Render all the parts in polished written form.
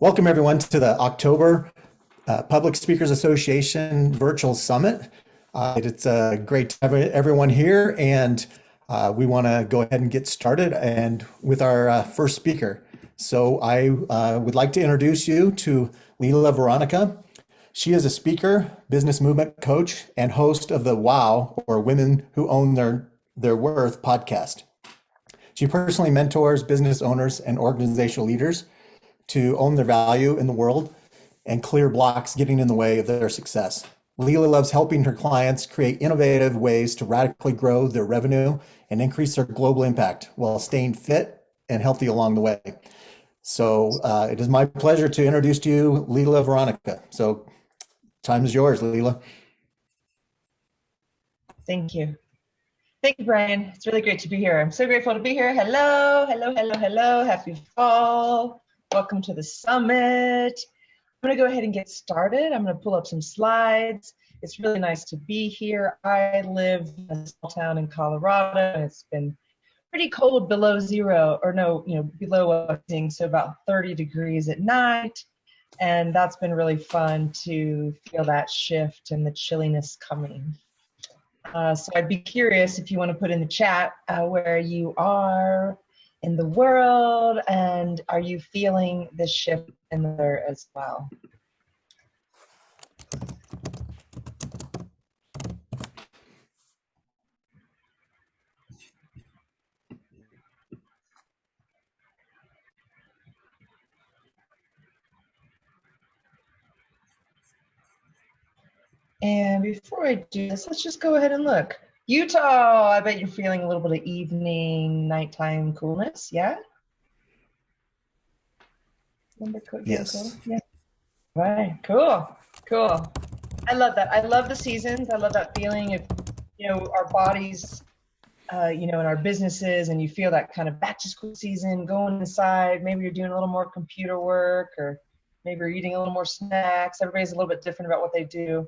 Welcome, everyone, to the October Public Speakers Association Virtual Summit. It's great to have everyone here, and we want to go ahead and get started and with our first speaker. So I would like to introduce you to Lila Veronica. She is a speaker, business movement coach, and host of the WOW, or Women Who Own Their Worth podcast. She personally mentors business owners and organizational leaders to own their value in the world and clear blocks getting in the way of their success. Lila loves helping her clients create innovative ways to radically grow their revenue and increase their global impact while staying fit and healthy along the way. So it is my pleasure to introduce to you Lila Veronica. So time is yours, Lila. Thank you. Thank you, Brian. It's really great to be here. I'm so grateful to be here. Hello, hello, hello, hello. Happy fall. Welcome to the summit. I'm going to go ahead and get started. I'm going to pull up some slides. It's really nice to be here. I live in a small town in Colorado, and it's been pretty cold below zero, or no, below freezing, so about 30 degrees at night. And that's been really fun to feel that shift and the chilliness coming. So I'd be curious if you want to put in the chat where you are in the world, and are you feeling this shift in there as well? And before I do this, let's just go ahead and look. Utah, I bet you're feeling a little bit of evening, nighttime coolness, yeah? Yes. Yeah. Right, cool. I love that. I love the seasons. I love that feeling of, our bodies, in our businesses, and you feel that kind of back to school season, going inside. Maybe you're doing a little more computer work, or maybe you're eating a little more snacks. Everybody's a little bit different about what they do.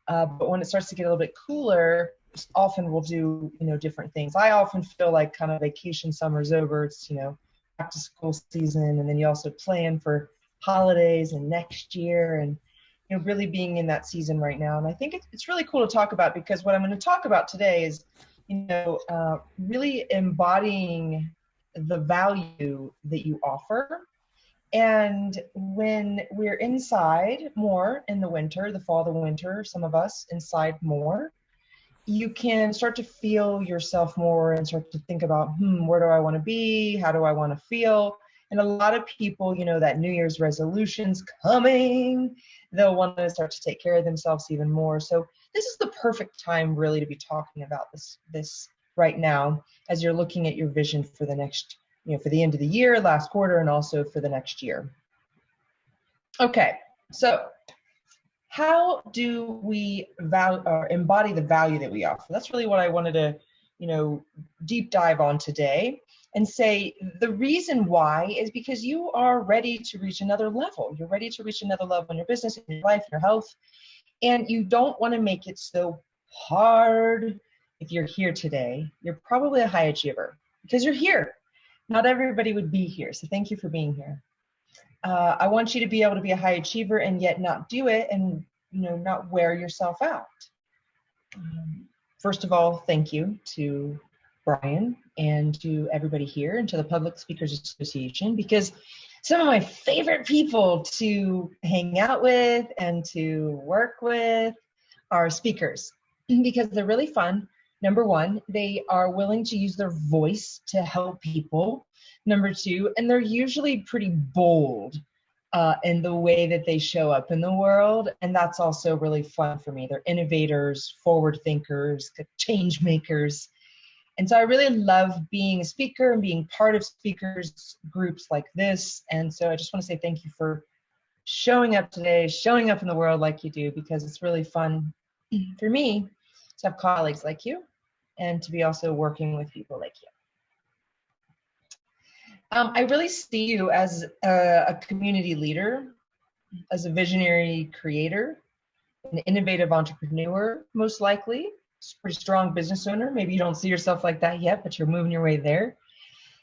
But when it starts to get a little bit cooler, often we'll do, different things. I often feel like kind of vacation summer's over. It's, back to school season, and then you also plan for holidays and next year, and, really being in that season right now. And I think it's really cool to talk about, because what I'm going to talk about today is, really embodying the value that you offer. And when we're inside more in the winter, the fall, the winter, some of us inside more, you can start to feel yourself more and start to think about, where do I want to be? How do I want to feel? And a lot of people, that New Year's resolution's coming, they'll want to start to take care of themselves even more. So this is the perfect time really to be talking about this right now, as you're looking at your vision for the next, for the end of the year, last quarter, and also for the next year. Okay, so how do we embody the value that we offer? That's really what I wanted to, deep dive on today, and say the reason why is because you are ready to reach another level. You're ready to reach another level in your business, in your life, in your health, and you don't want to make it so hard. If you're here today, you're probably a high achiever because you're here. Not everybody would be here, so thank you for being here. I want you to be able to be a high achiever and yet not do it, and not wear yourself out. First of all, thank you to Brian and to everybody here and to the Public Speakers Association, because some of my favorite people to hang out with and to work with are speakers, because they're really fun. Number one, they are willing to use their voice to help people. Number two, and they're usually pretty bold in the way that they show up in the world. And that's also really fun for me. They're innovators, forward thinkers, change makers. And so I really love being a speaker and being part of speakers groups like this. And so I just want to say thank you for showing up today, showing up in the world like you do, because it's really fun for me to have colleagues like you and to be also working with people like you. I really see you as a community leader, as a visionary creator, an innovative entrepreneur, most likely, pretty strong business owner. Maybe you don't see yourself like that yet, but you're moving your way there.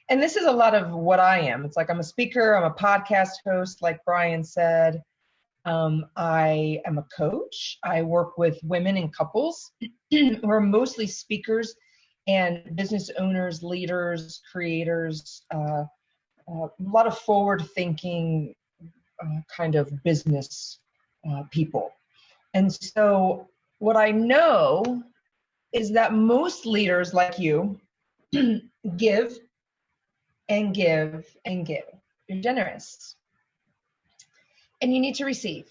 And this is a lot of what I am. It's like I'm a speaker, I'm a podcast host, like Brian said. I am a coach. I work with women and couples who are mostly speakers and business owners, leaders, creators, a lot of forward-thinking kind of business people. And so what I know is that most leaders like you give and give and give. You're generous. And you need to receive.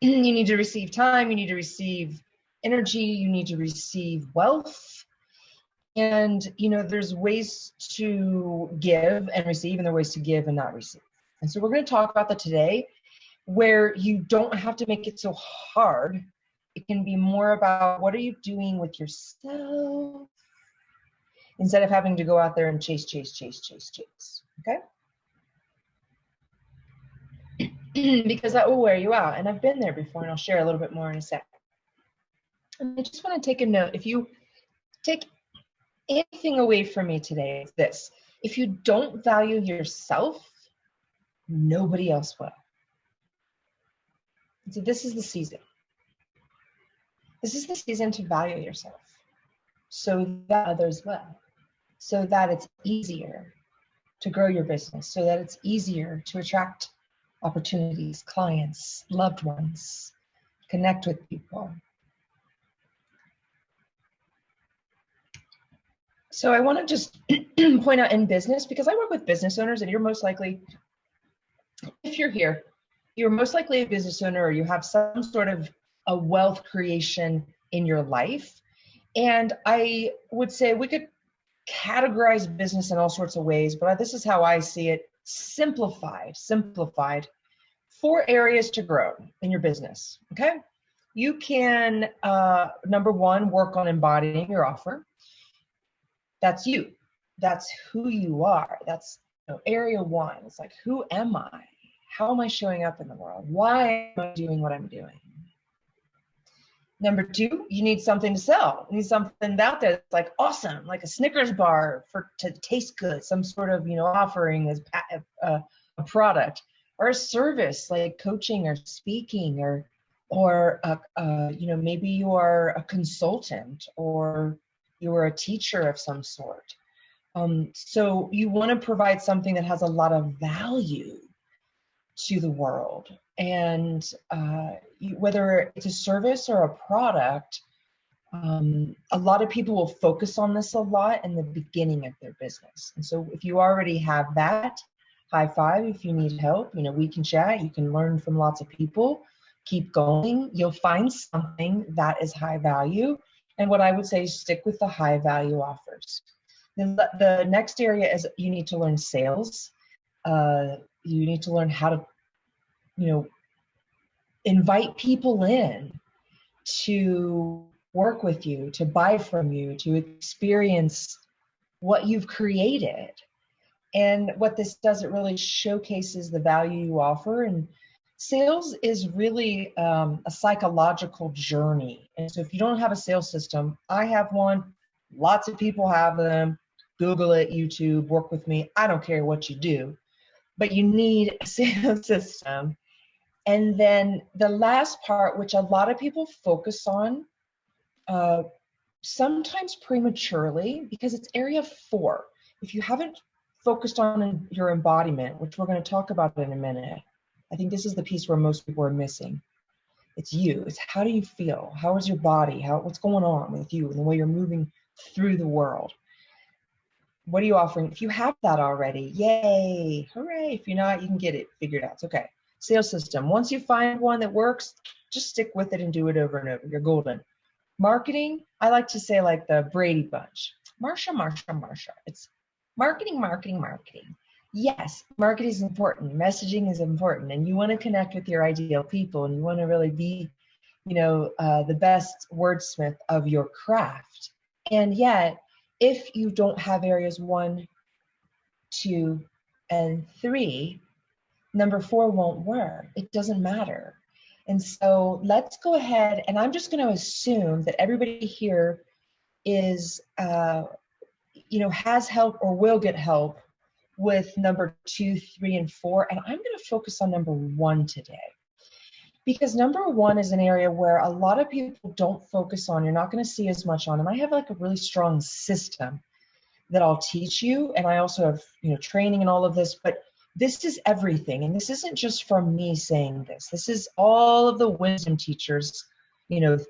You need to receive time, you need to receive energy, you need to receive wealth. And, there's ways to give and receive, and there are ways to give and not receive. And so we're going to talk about that today, where you don't have to make it so hard. It can be more about what are you doing with yourself instead of having to go out there and chase. Okay? Because that will wear you out. And I've been there before, and I'll share a little bit more in a sec. And I just want to take a note. If you take anything away from me today, it's this. If you don't value yourself, nobody else will. So this is the season. This is the season to value yourself so that others will. So that it's easier to grow your business, so that it's easier to attract opportunities, clients, loved ones, connect with people. So I want to just point out in business, because I work with business owners, and you're most likely, if you're here, you're most likely a business owner, or you have some sort of a wealth creation in your life. And I would say we could categorize business in all sorts of ways, but this is how I see it. Simplified, 4 areas to grow in your business, okay? You can, number 1, work on embodying your offer. That's you. That's who you are. That's area 1. It's like, who am I? How am I showing up in the world? Why am I doing what I'm doing? Number 2, you need something to sell. You need something out there that's like awesome, like a Snickers bar to taste good, some sort of offering as a product, or a service like coaching or speaking, or maybe you are a consultant, or you are a teacher of some sort. So you want to provide something that has a lot of value to the world. And whether it's a service or a product, a lot of people will focus on this a lot in the beginning of their business. And so if you already have that, high five. If you need help, we can chat. You can learn from lots of people. Keep going. You'll find something that is high value. And what I would say is stick with the high value offers. The next area is you need to learn sales. You need to learn how to, invite people in to work with you, to buy from you, to experience what you've created. And what this does, it really showcases the value you offer. And sales is really a psychological journey. And so if you don't have a sales system, I have one. Lots of people have them. Google it, YouTube, work with me. I don't care what you do, but you need a sales system. And then the last part, which a lot of people focus on, sometimes prematurely, because it's area 4. If you haven't focused on your embodiment, which we're going to talk about in a minute, I think this is the piece where most people are missing. It's you. It's how do you feel? How is your body? What's going on with you and the way you're moving through the world? What are you offering? If you have that already, yay, hooray. If you're not, you can get it figured out. It's okay. Sales system. Once you find one that works, just stick with it and do it over and over. You're golden. Marketing, I like to say like the Brady Bunch. Marsha. It's marketing. Yes, marketing is important. Messaging is important. And you want to connect with your ideal people, and you want to really be, the best wordsmith of your craft. And yet, if you don't have areas 1, 2, and 3, number 4 won't work. It doesn't matter. And so let's go ahead, and I'm just going to assume that everybody here is, has help or will get help with number 2, 3, and 4, and I'm going to focus on number 1 today. Because number 1 is an area where a lot of people don't focus on, you're not going to see as much on, and I have like a really strong system that I'll teach you, and I also have, training and all of this, but this is everything, and this isn't just from me saying this. This is all of the wisdom teachers,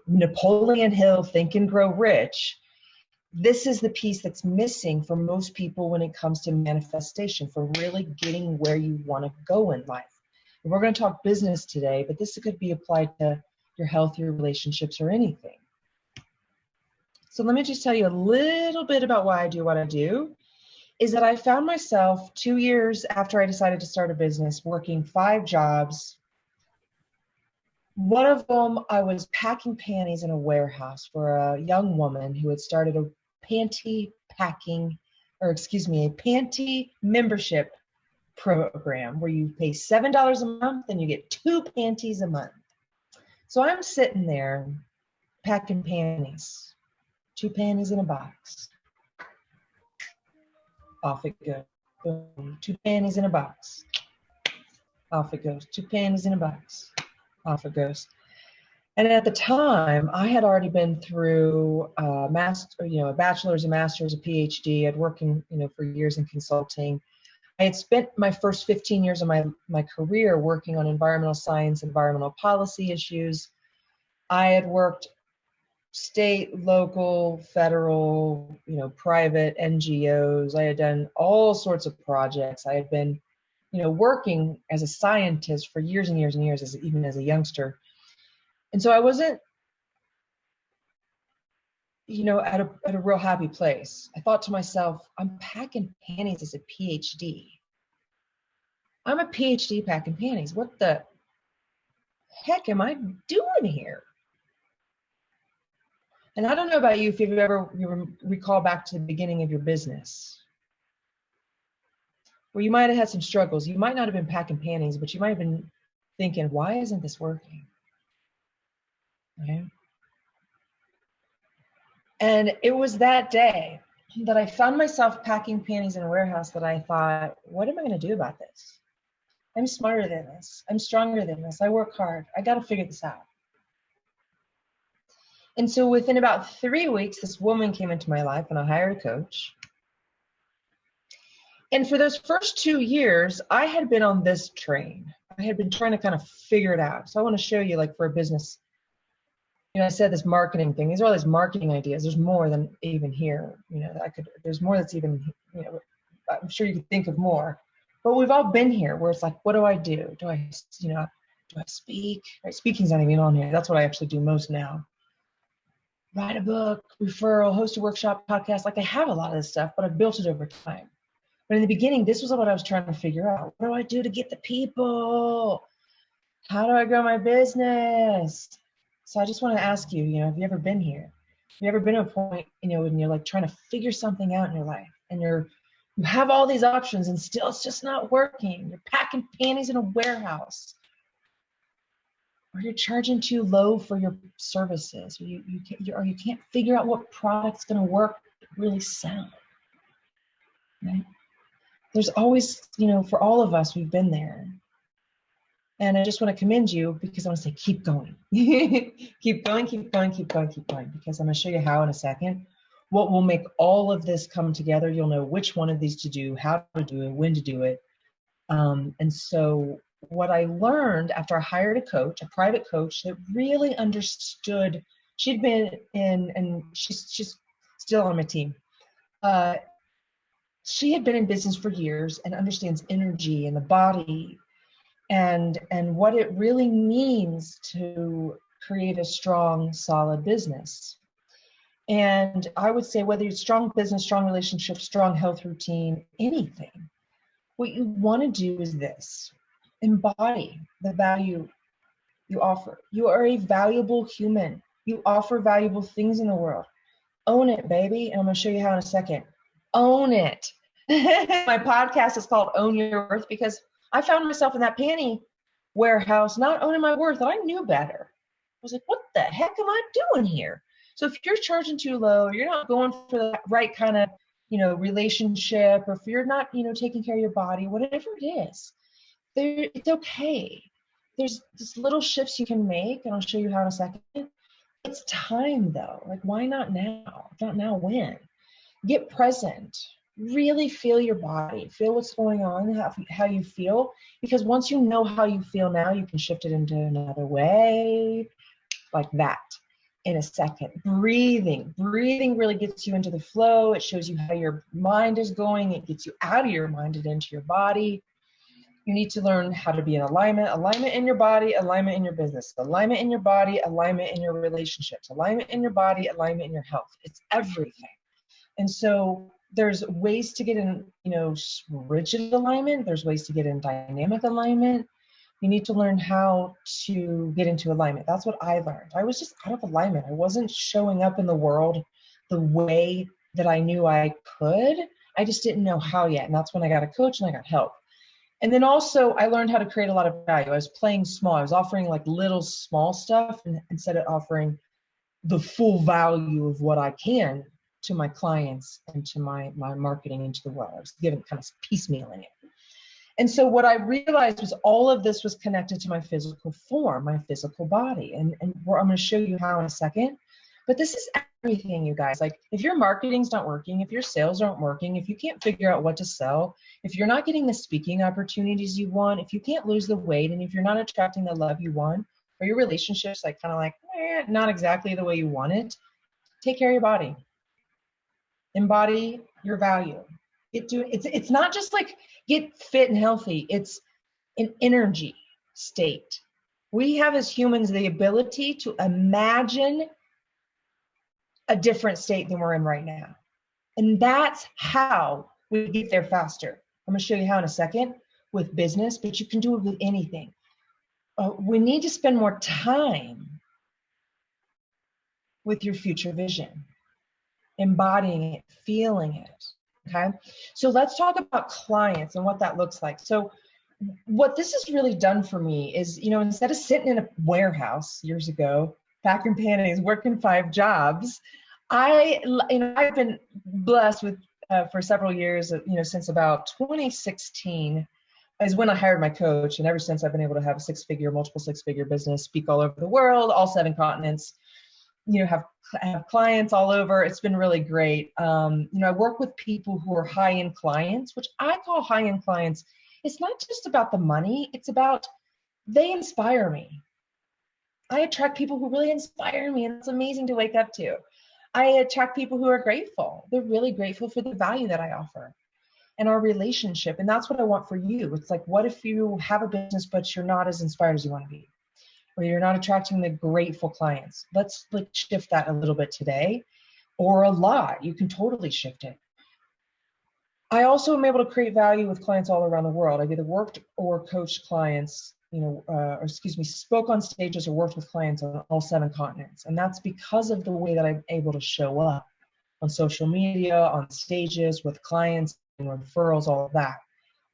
Napoleon Hill, Think and Grow Rich. This is the piece that's missing for most people when it comes to manifestation, for really getting where you want to go in life. And we're going to talk business today, but this could be applied to your health, your relationships, or anything. So let me just tell you a little bit about why I do what I do, is that I found myself 2 years after I decided to start a business working 5 jobs. One of them, I was packing panties in a warehouse for a young woman who had started a panty membership program where you pay $7 a month and you get 2 panties a month. So I'm sitting there packing panties, 2 panties in a box. Off it goes. Boom. 2 panties in a box. Off it goes. 2 panties in a box. Off it goes. And at the time, I had already been through a bachelor's, a master's, a PhD. I'd working, for years in consulting. I had spent my first 15 years of my career working on environmental science, environmental policy issues. I had worked state, local, federal, private NGOs. I had done all sorts of projects. I had been, working as a scientist for years and years and years, even as a youngster. And so I wasn't, at a real happy place. I thought to myself, I'm packing panties as a PhD. I'm a PhD packing panties. What the heck am I doing here? And I don't know about you, if you recall back to the beginning of your business, where you might have had some struggles. You might not have been packing panties, but you might have been thinking, why isn't this working? Right? And it was that day that I found myself packing panties in a warehouse that I thought, what am I going to do about this? I'm smarter than this. I'm stronger than this. I work hard. I got to figure this out. And so within about 3 weeks, this woman came into my life and I hired a coach. And for those first 2 years, I had been on this train. I had been trying to kind of figure it out. So I want to show you, like, for a business, I said this marketing thing. These are all these marketing ideas. There's more than even here. There's more that's even, I'm sure you could think of more. But we've all been here where it's like, what do I do? Do I speak? Right? Speaking's not even on here. That's what I actually do most now. Write a book, referral, host a workshop, podcast. Like, I have a lot of this stuff, but I've built it over time. But in the beginning, this was what I was trying to figure out. What do I do to get the people? How do I grow my business? So I just want to ask you, have you ever been here? Have you ever been to a point, when you're like trying to figure something out in your life and you have all these options and still it's just not working. You're packing panties in a warehouse. Or you're charging too low for your services, or you can't figure out what product's going to work to really sell. Right? There's always, for all of us, we've been there. And I just want to commend you because I want to say, keep going. Keep going, keep going, keep going, keep going. Because I'm going to show you how in a second. What will make all of this come together. You'll know which one of these to do, how to do it, when to do it. And so what I learned after I hired a coach, a private coach that really understood, she'd been in, and she's still on my team. She had been in business for years and understands energy and the body and what it really means to create a strong, solid business. And I would say whether it's strong business, strong relationship, strong health routine, anything, what you want to do is this: embody the value you offer. You are a valuable human. You offer valuable things in the world. Own it, baby. And I'm going to show you how in a second. Own it. My podcast is called Own Your Worth because I found myself in that panty warehouse not owning my worth, and I knew better. I was like, what the heck am I doing here? So if you're charging too low, you're not going for the right kind of, relationship, or if you're not, taking care of your body, whatever it is, it's okay. There's just little shifts you can make, and I'll show you how in a second. It's time though. Like, why not now? If not now, when? Get present. Really feel your body. Feel what's going on, how you feel. Because once you know how you feel now, you can shift it into another way, like that, in a second. Breathing really gets you into the flow. It shows you how your mind is going. It gets you out of your mind and into your body. You need to learn how to be in alignment in your body, alignment in your business, alignment in your body, alignment in your relationships, alignment in your body, alignment in your health. It's everything. And so there's ways to get in, rigid alignment. There's ways to get in dynamic alignment. You need to learn how to get into alignment. That's what I learned. I was just out of alignment. I wasn't showing up in the world the way that I knew I could. I just didn't know how yet. And that's when I got a coach and I got help. And then also I learned how to create a lot of value. I was playing small. I was offering like little small stuff instead of offering the full value of what I can to my clients and to my marketing into the world. I was giving kind of piecemealing it. And so what I realized was all of this was connected to my physical form, my physical body. And I'm going to show you how in a second. But this is everything, you guys. Like, if your marketing's not working, if your sales aren't working, if you can't figure out what to sell, if you're not getting the speaking opportunities you want, if you can't lose the weight, and if you're not attracting the love you want, or your relationship's like kind of like not exactly the way you want it, take care of your body. Embody your value. It's not just like get fit and healthy. It's an energy state. We have as humans the ability to imagine a different state than we're in right now. And that's how we get there faster. I'm going to show you how in a second with business, but you can do it with anything. We need to spend more time with your future vision, embodying it, feeling it. Okay. So let's talk about clients and what that looks like. So what this has really done for me is, instead of sitting in a warehouse years ago, packing panties, working 5 jobs, I've been blessed with for several years, since about 2016 is when I hired my coach. And ever since, I've been able to have a multiple six-figure business, speak all over the world, all 7 continents, have clients all over. It's been really great. I work with people who are high-end clients, which I call high-end clients. It's not just about the money. It's about, they inspire me. I attract people who really inspire me, and it's amazing to wake up to. I attract people who are grateful. They're really grateful for the value that I offer and our relationship. And that's what I want for you. It's like, what if you have a business, but you're not as inspired as you want to be? Or you're not attracting the grateful clients? Let's shift that a little bit today, or a lot. You can totally shift it. I also am able to create value with clients all around the world. I've either worked or coached clients, spoke on stages or worked with clients on all 7 continents. And that's because of the way that I'm able to show up on social media, on stages, with clients and referrals, all of that.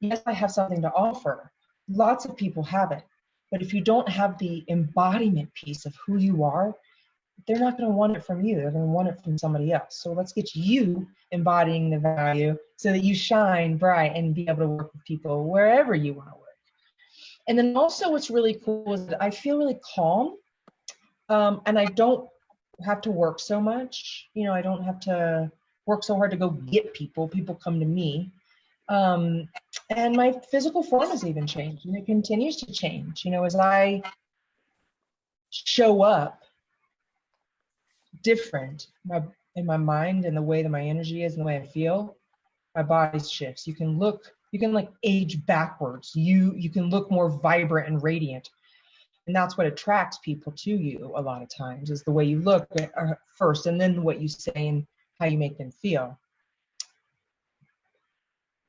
Yes, I have something to offer. Lots of people have it. But if you don't have the embodiment piece of who you are, they're not going to want it from you. They're going to want it from somebody else. So let's get you embodying the value so that you shine bright and be able to work with people wherever you want to work. And then also what's really cool is that I feel really calm, and I don't have to work so much. I don't have to work so hard to go get people. People come to me. And my physical form has even changed, and it continues to change, as I show up different in my mind and the way that my energy is and the way I feel, my body shifts. You can like age backwards. You can look more vibrant and radiant. And that's what attracts people to you a lot of times, is the way you look first, and then what you say and how you make them feel.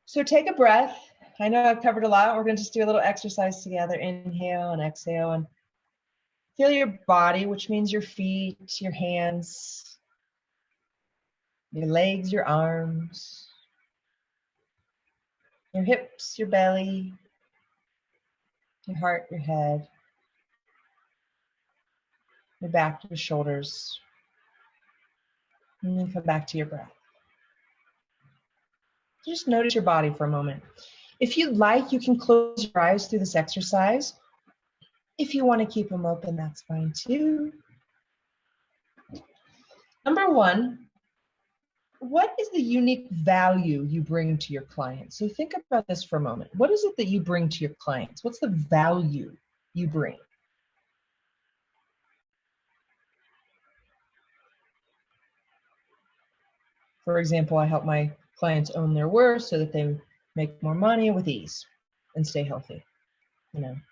So take a breath. I know I've covered a lot. We're going to just do a little exercise together. Inhale and exhale, and feel your body, which means your feet, your hands, your legs, your arms, your hips, your belly, your heart, your head, your back, your shoulders. And then come back to your breath. Just notice your body for a moment. If you'd like, you can close your eyes through this exercise. If you want to keep them open, that's fine too. Number one, what is the unique value you bring to your clients? So think about this for a moment. What is it that you bring to your clients? What's the value you bring? For example, I help my clients own their worth so that they make more money with ease and stay healthy,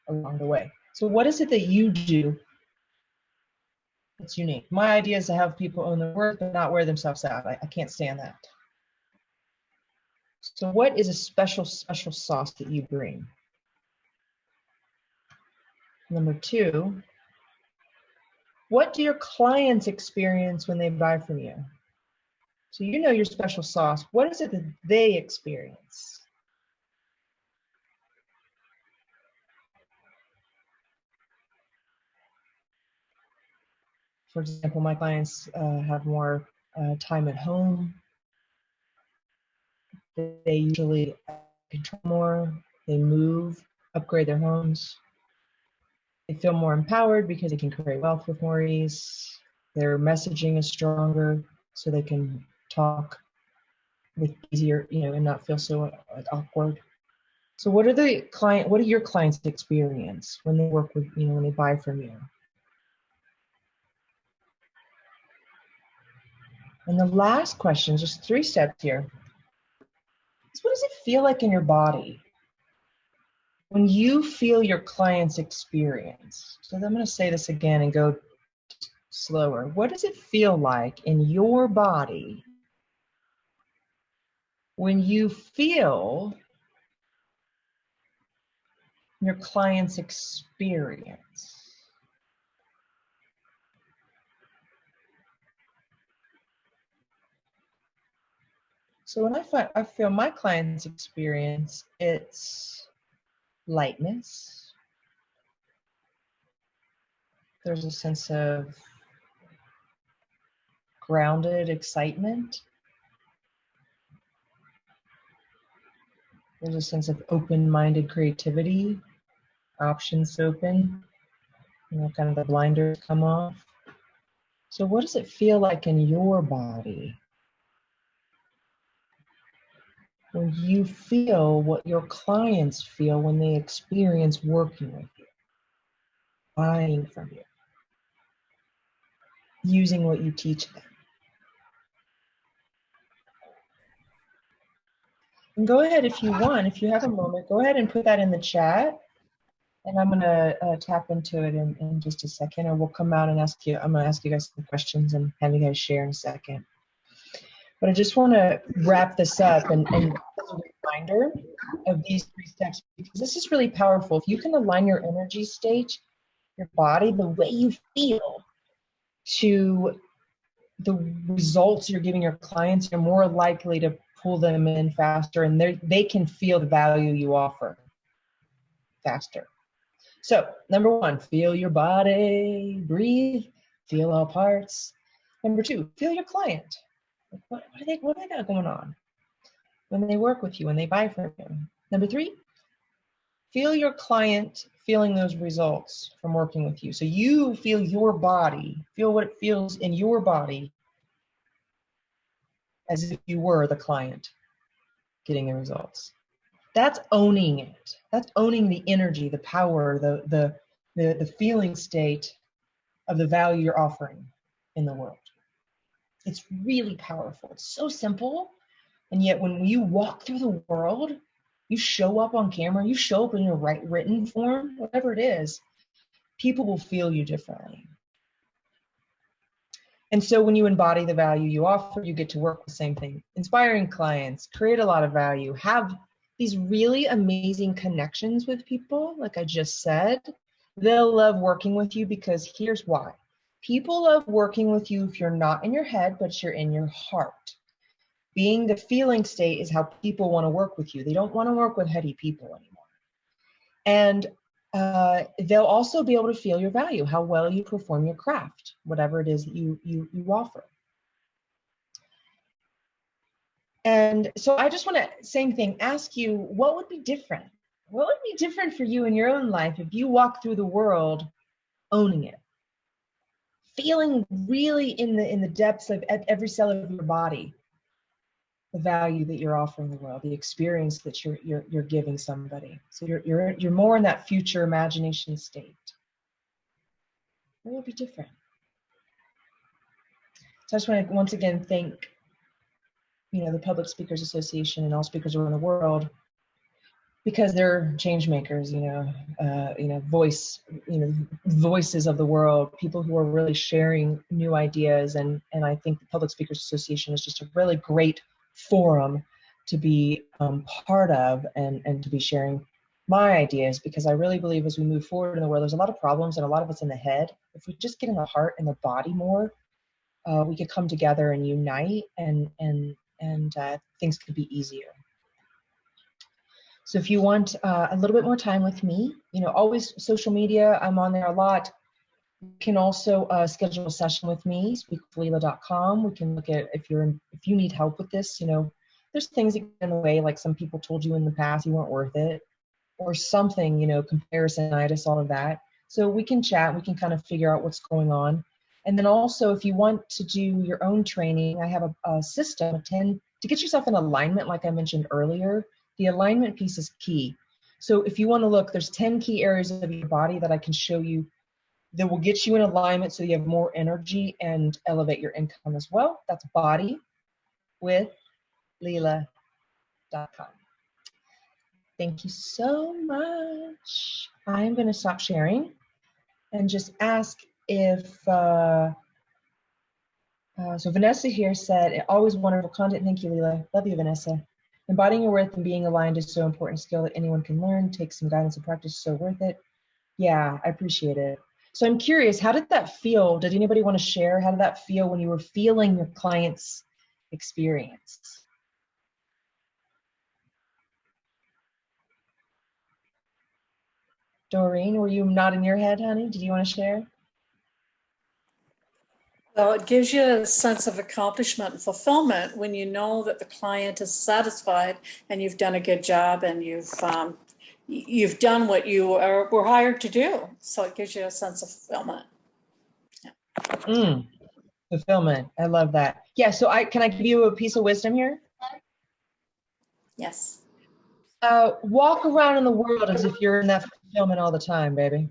along the way. So what is it that you do that's unique? My idea is to have people own their worth but not wear themselves out. I can't stand that. So what is a special sauce that you bring? Number two, what do your clients experience when they buy from you? So you know your special sauce. What is it that they experience? For example, my clients have more time at home. They usually control more. They move, upgrade their homes. They feel more empowered because they can create wealth with more ease. Their messaging is stronger, so they can talk with easier, and not feel so awkward. So what do your clients experience when they work with, when they buy from you? And the last question, just 3 steps here, is what does it feel like in your body when you feel your client's experience? So I'm going to say this again and go slower. What does it feel like in your body when you feel your client's experience? So when I feel my client's experience, it's lightness. There's a sense of grounded excitement. There's a sense of open-minded creativity, options open, kind of the blinders come off. So what does it feel like in your body when you feel what your clients feel when they experience working with you, buying from you, using what you teach them? And go ahead if you want, if you have a moment, go ahead and put that in the chat. And I'm going to tap into it in just a second, or we'll come out and I'm going to ask you guys some questions and have you guys share in a second. But I just want to wrap this up and as a reminder of these 3 steps, because this is really powerful. If you can align your energy state, your body, the way you feel to the results you're giving your clients, you're more likely to pull them in faster, and they can feel the value you offer faster. So, number 1, feel your body, breathe, feel all parts. Number 2, feel your client. What do they got going on when they work with you, when they buy from you? Number 3, feel your client feeling those results from working with you. So you feel your body, feel what it feels in your body as if you were the client getting the results. That's owning it. That's owning the energy, the power, the feeling state of the value you're offering in the world. It's really powerful. It's so simple. And yet when you walk through the world, you show up on camera, you show up in your written form, whatever it is, people will feel you differently. And so when you embody the value you offer, you get to work the same thing. Inspiring clients, create a lot of value, have these really amazing connections with people, like I just said. They'll love working with you because here's why. People love working with you if you're not in your head, but you're in your heart. Being the feeling state is how people want to work with you. They don't want to work with heady people anymore. And they'll also be able to feel your value, how well you perform your craft, whatever it is that you offer. And so I just want to, same thing, ask you, what would be different? What would be different for you in your own life if you walk through the world owning it, feeling really in the depths of every cell of your body, the value that you're offering the world, the experience that you're giving somebody. So you're more in that future imagination state. What would be different? So I just want to once again thank, the Public Speakers Association and all speakers around the world, because they're change makers, voices of the world, people who are really sharing new ideas. And I think the Public Speakers Association is just a really great forum to be part of and to be sharing my ideas, because I really believe as we move forward in the world, there's a lot of problems and a lot of it's in the head. If we just get in the heart and the body more, we could come together and unite, and things could be easier. So if you want a little bit more time with me, always social media, I'm on there a lot. You can also schedule a session with me, speakwithlila.com. We can look at if you need help with this. There's things that get in the way, like some people told you in the past you weren't worth it, or something, comparisonitis, all of that. So we can chat, we can kind of figure out what's going on. And then also, if you want to do your own training, I have a system, to get yourself in alignment, like I mentioned earlier. The alignment piece is key. So if you want to look, there's 10 key areas of your body that I can show you that will get you in alignment so you have more energy and elevate your income as well. That's bodywithlila.com. Thank you so much. I'm going to stop sharing and just ask if, so Vanessa here said, always wonderful content. Thank you, Lila. Love you, Vanessa. Embodying your worth and being aligned is so important skill that anyone can learn. Take some guidance and practice, so worth it. Yeah, I appreciate it. So I'm curious, how did that feel? Did anybody want to share? How did that feel when you were feeling your client's experience? Doreen, were you nodding your head, honey? Did you want to share? Well, it gives you a sense of accomplishment and fulfillment when you know that the client is satisfied and you've done a good job and you've done what you were hired to do. So it gives you a sense of fulfillment. Yeah. Fulfillment. I love that. Yeah. So can I give you a piece of wisdom here? Yes. Walk around in the world as if you're in that fulfillment all the time, baby.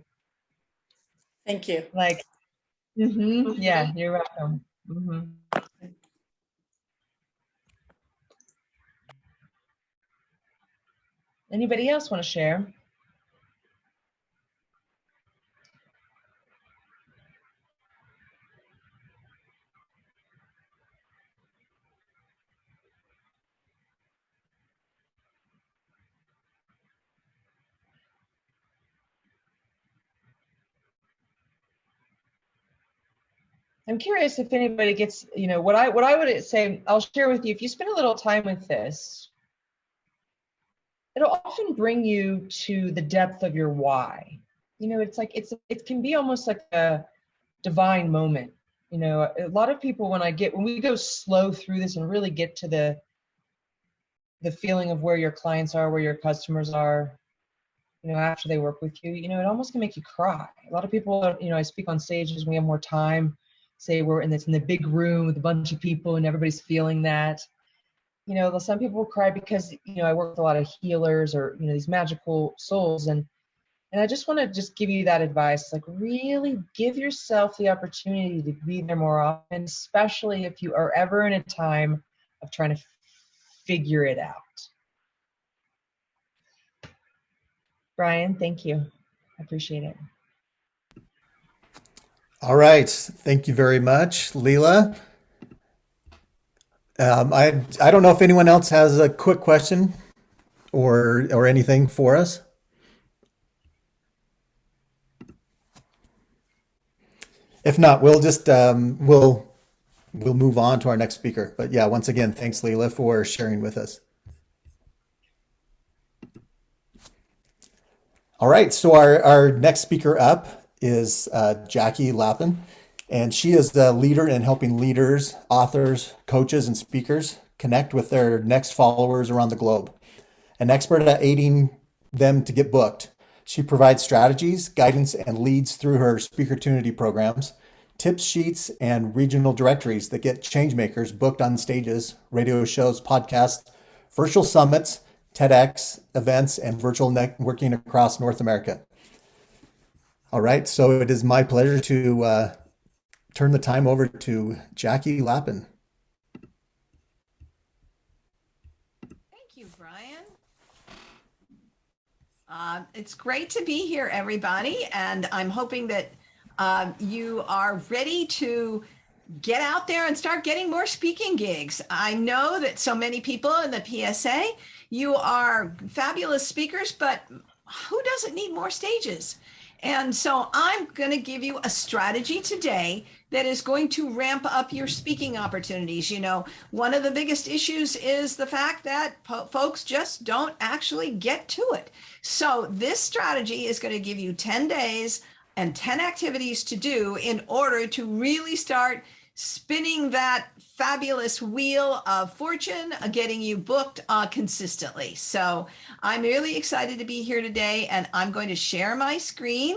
Thank you. Like, yeah, you're welcome. Anybody else want to share? I'm curious if anybody gets, what I would say, I'll share with you, if you spend a little time with this, it'll often bring you to the depth of your why. It's like, it can be almost like a divine moment. A lot of people, when we go slow through this and really get to the feeling of where your clients are, where your customers are, after they work with you, it almost can make you cry. A lot of people, I speak on stages when we have more time, say we're in the big room with a bunch of people and everybody's feeling that. Some people will cry because, I work with a lot of healers or, these magical souls. And I just want to give you that advice, like really give yourself the opportunity to be there more often, especially if you are ever in a time of trying to figure it out. Brian, thank you. I appreciate it. All right. Thank you very much, Lila. I don't know if anyone else has a quick question or anything for us. If not, we'll just we'll move on to our next speaker. But yeah, once again, thanks, Lila, for sharing with us. All right, so our next speaker up is Jackie Lapin, and she is the leader in helping leaders, authors, coaches, and speakers connect with their next followers around the globe. An expert at aiding them to get booked, she provides strategies, guidance, and leads through her Speakertunity programs, tips sheets, and regional directories that get changemakers booked on stages, radio shows, podcasts, virtual summits, TEDx events, and virtual networking across North America. All right, so it is my pleasure to turn the time over to Jackie Lapin. Thank you, Brian. It's great to be here, everybody, and I'm hoping that you are ready to get out there and start getting more speaking gigs. I know that so many people in the PSA, you are fabulous speakers, but who doesn't need more stages? And so I'm going to give you a strategy today that is going to ramp up your speaking opportunities. You know, one of the biggest issues is the fact that folks just don't actually get to it. So this strategy is going to give you 10 days and 10 activities to do in order to really start spinning that fabulous wheel of fortune, getting you booked consistently. So I'm really excited to be here today, and I'm going to share my screen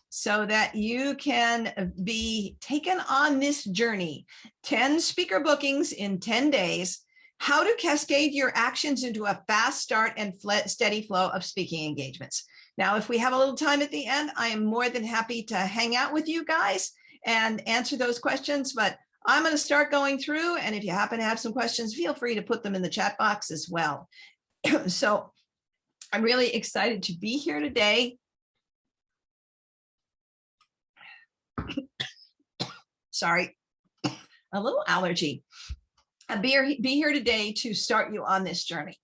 so that you can be taken on this journey. 10 speaker bookings in 10 days, how to cascade your actions into a fast start and steady flow of speaking engagements. Now, if we have a little time at the end, I am more than happy to hang out with you guys and answer those questions, but I'm going to start going through, and if you happen to have some questions, feel free to put them in the chat box as well. So I'm really excited to be here today. Sorry, a little allergy. I'll be here today to start you on this journey.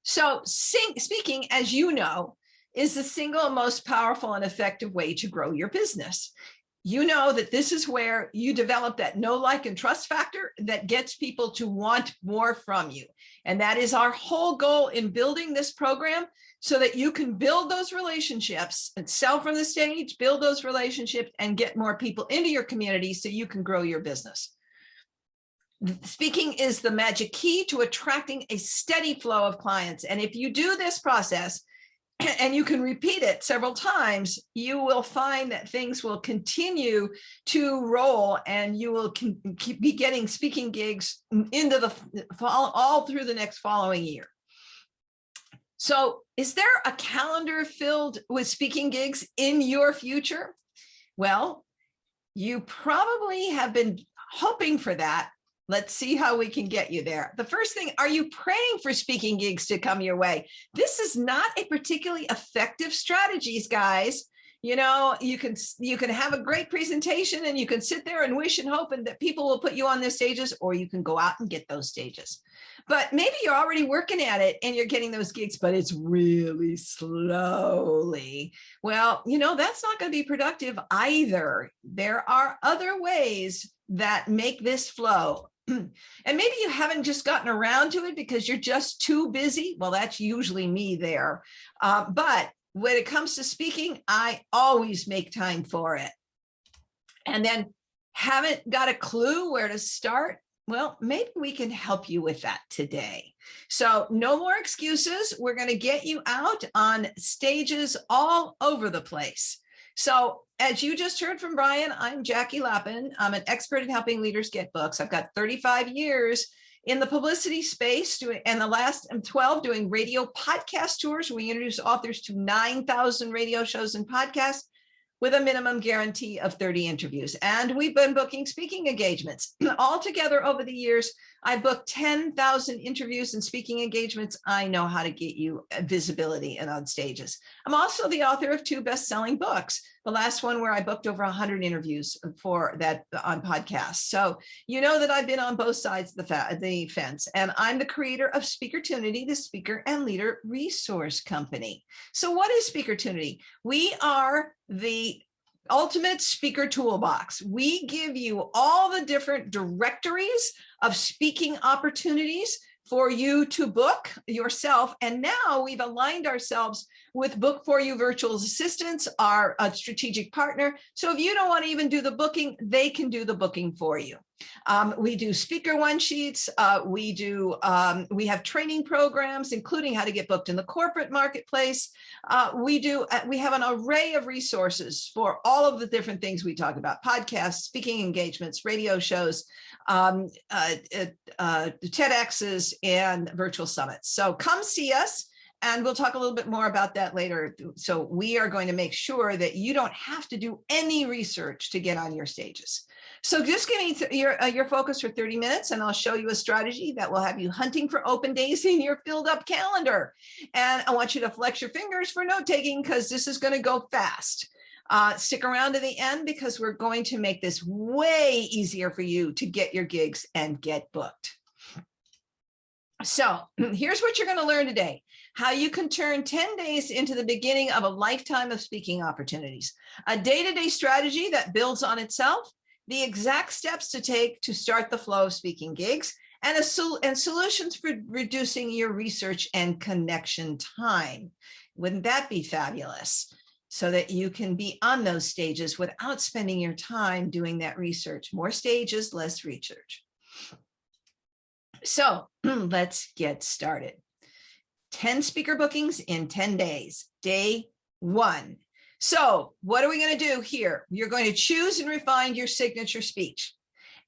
So speaking, as you know, is the single most powerful and effective way to grow your business. You know that this is where you develop that know, like, and trust factor that gets people to want more from you. And that is our whole goal in building this program, so that you can build those relationships and sell from the stage, build those relationships, and get more people into your community so you can grow your business. Speaking is the magic key to attracting a steady flow of clients. And if you do this process, and you can repeat it several times, you will find that things will continue to roll, and you will be getting speaking gigs into the all through the next following year. So is there a calendar filled with speaking gigs in your future? Well, you probably have been hoping for that. Let's see how we can get you there. The first thing, are you praying for speaking gigs to come your way? This is not a particularly effective strategy, guys. You know, you can have a great presentation and you can sit there and wish and hope and that people will put you on their stages, or you can go out and get those stages. But maybe you're already working at it and you're getting those gigs, but it's really slowly. Well, you know, that's not going to be productive either. There are other ways that make this flow. And maybe you haven't just gotten around to it because you're just too busy. Well, that's usually me there. But when it comes to speaking, I always make time for it. And then haven't got a clue where to start? Well, maybe we can help you with that today. So no more excuses. We're going to get you out on stages all over the place. So as you just heard from Brian, I'm Jackie Lapin. I'm an expert in helping leaders get books. I've got 35 years in the publicity space, and the last 12 doing radio podcast tours. We introduce authors to 9,000 radio shows and podcasts with a minimum guarantee of 30 interviews. And we've been booking speaking engagements. Altogether over the years, I booked 10,000 interviews and speaking engagements. I know how to get you visibility and on stages. I'm also the author of 2 best-selling books. The last one where I booked over 100 interviews for that on podcasts. So you know that I've been on both sides of the fence, and I'm the creator of Speakertunity, the speaker and leader resource company. So what is Speakertunity? We are the ultimate speaker toolbox. We give you all the different directories of speaking opportunities for you to book yourself. And now we've aligned ourselves with Book For You Virtual Assistants, our strategic partner. So if you don't want to even do the booking, they can do the booking for you. We do speaker one sheets. We have training programs, including how to get booked in the corporate marketplace. We have an array of resources for all of the different things we talk about: podcasts, speaking engagements, radio shows, TEDx's, and virtual summits. So come see us. And we'll talk a little bit more about that later. So we are going to make sure that you don't have to do any research to get on your stages. So just give me your focus for 30 minutes, and I'll show you a strategy that will have you hunting for open days in your filled up calendar. And I want you to flex your fingers for note taking, because this is going to go fast. Stick around to the end, because we're going to make this way easier for you to get your gigs and get booked. So here's what you're going to learn today: how you can turn 10 days into the beginning of a lifetime of speaking opportunities, a day-to-day strategy that builds on itself, the exact steps to take to start the flow of speaking gigs, and solutions for reducing your research and connection time. Wouldn't that be fabulous? So that you can be on those stages without spending your time doing that research. More stages, less research. So let's get started. 10 speaker bookings in 10 days, day 1. So what are we going to do here? You're going to choose and refine your signature speech.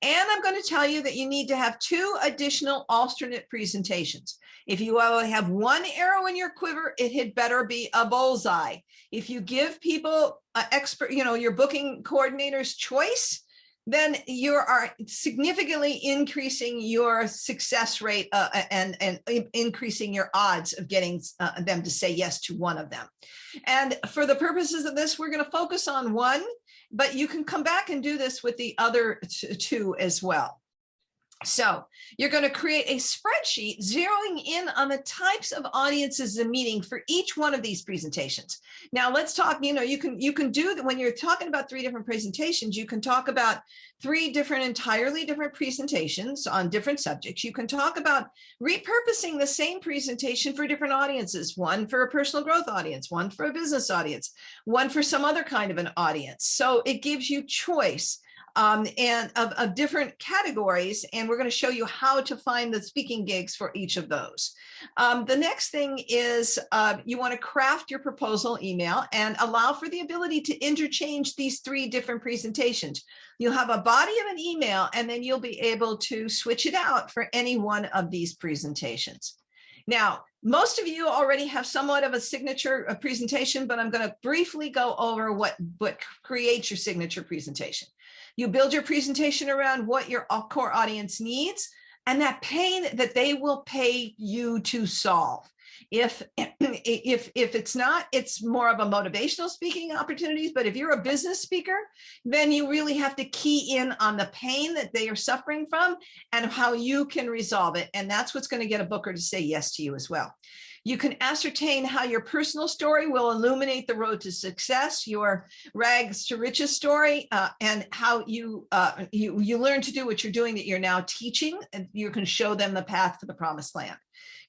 And I'm going to tell you that you need to have 2 additional alternate presentations. If you only have 1 arrow in your quiver, it had better be a bullseye. If you give people an expert, your booking coordinator's choice, then you are significantly increasing your success rate and increasing your odds of getting them to say yes to one of them. And for the purposes of this, we're going to focus on 1, but you can come back and do this with the other 2 as well. So you're going to create a spreadsheet zeroing in on the types of audiences and meeting for each one of these presentations. Now let's talk, you can do that when you're talking about 3 different presentations. You can talk about 3 entirely different presentations on different subjects. You can talk about repurposing the same presentation for different audiences: 1 for a personal growth audience, 1 for a business audience, 1 for some other kind of an audience. So it gives you choice and of different categories, and we're going to show you how to find the speaking gigs for each of those. The next thing is you want to craft your proposal email and allow for the ability to interchange these 3 different presentations. You'll have a body of an email, and then you'll be able to switch it out for any one of these presentations. Now, most of you already have somewhat of a signature presentation, but I'm going to briefly go over what creates your signature presentation. You build your presentation around what your core audience needs and that pain that they will pay you to solve. If it's not, it's more of a motivational speaking opportunities. But if you're a business speaker, then you really have to key in on the pain that they are suffering from and how you can resolve it. And that's what's going to get a booker to say yes to you as well. You can ascertain how your personal story will illuminate the road to success, your rags to riches story, and how you learn to do what you're doing that you're now teaching, and you can show them the path to the promised land.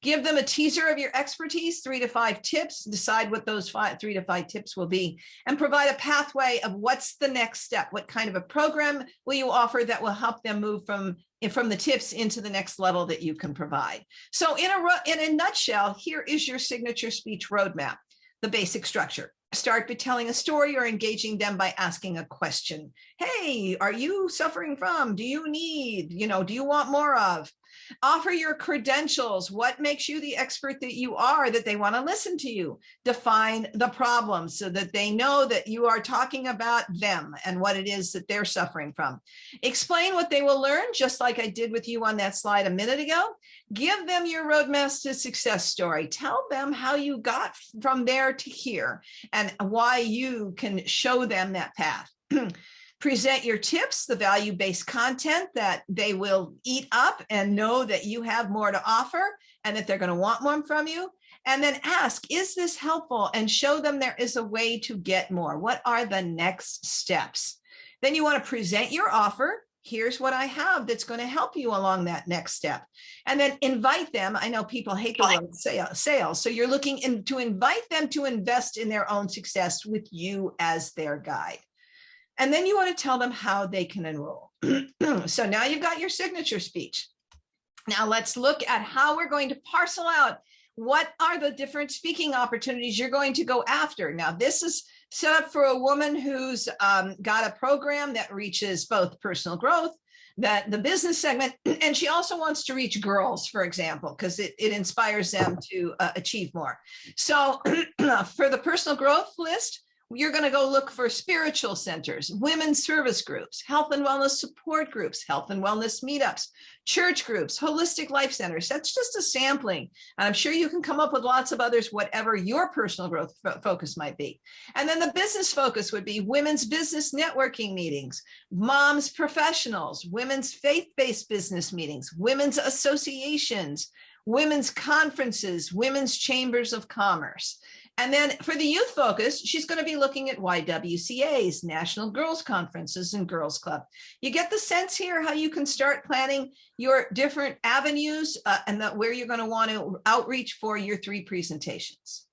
Give them a teaser of your expertise, 3 to 5 tips, decide what those 3 to 5 tips will be, and provide a pathway of what's the next step. What kind of a program will you offer that will help them move from the tips into the next level that you can provide? So in a nutshell, here is your signature speech roadmap, the basic structure. Start by telling a story or engaging them by asking a question. Hey, are you suffering from? Do you need? Do you want more of? Offer your credentials. What makes you the expert that you are, that they want to listen to you? Define the problem so that they know that you are talking about them and what it is that they're suffering from. Explain what they will learn, just like I did with you on that slide a minute ago. Give them your roadmap to success story. Tell them how you got from there to here and why you can show them that path. Present your tips, the value-based content that they will eat up and know that you have more to offer and that they're going to want more from you. And then ask, is this helpful? And show them there is a way to get more. What are the next steps? Then you want to present your offer. Here's what I have that's going to help you along that next step. And then invite them. I know people hate the word sales. So you're looking to invite them to invest in their own success with you as their guide. And then you want to tell them how they can enroll. So now you've got your signature speech. Now let's look at how we're going to parcel out what are the different speaking opportunities you're going to go after. Now, this is set up for a woman who's got a program that reaches both personal growth, that the business segment, and she also wants to reach girls, for example, because it inspires them to achieve more. So for the personal growth list, you're going to go look for spiritual centers, women's service groups, health and wellness support groups, health and wellness meetups, church groups, holistic life centers. That's just a sampling. And I'm sure you can come up with lots of others, whatever your personal growth focus might be. And then the business focus would be women's business networking meetings, moms professionals, women's faith-based business meetings, women's associations, women's conferences, women's chambers of commerce. And then for the youth focus, she's going to be looking at YWCAs, National Girls Conferences, and Girls Club. You get the sense here how you can start planning your different avenues and where you're going to want to outreach for your 3 presentations.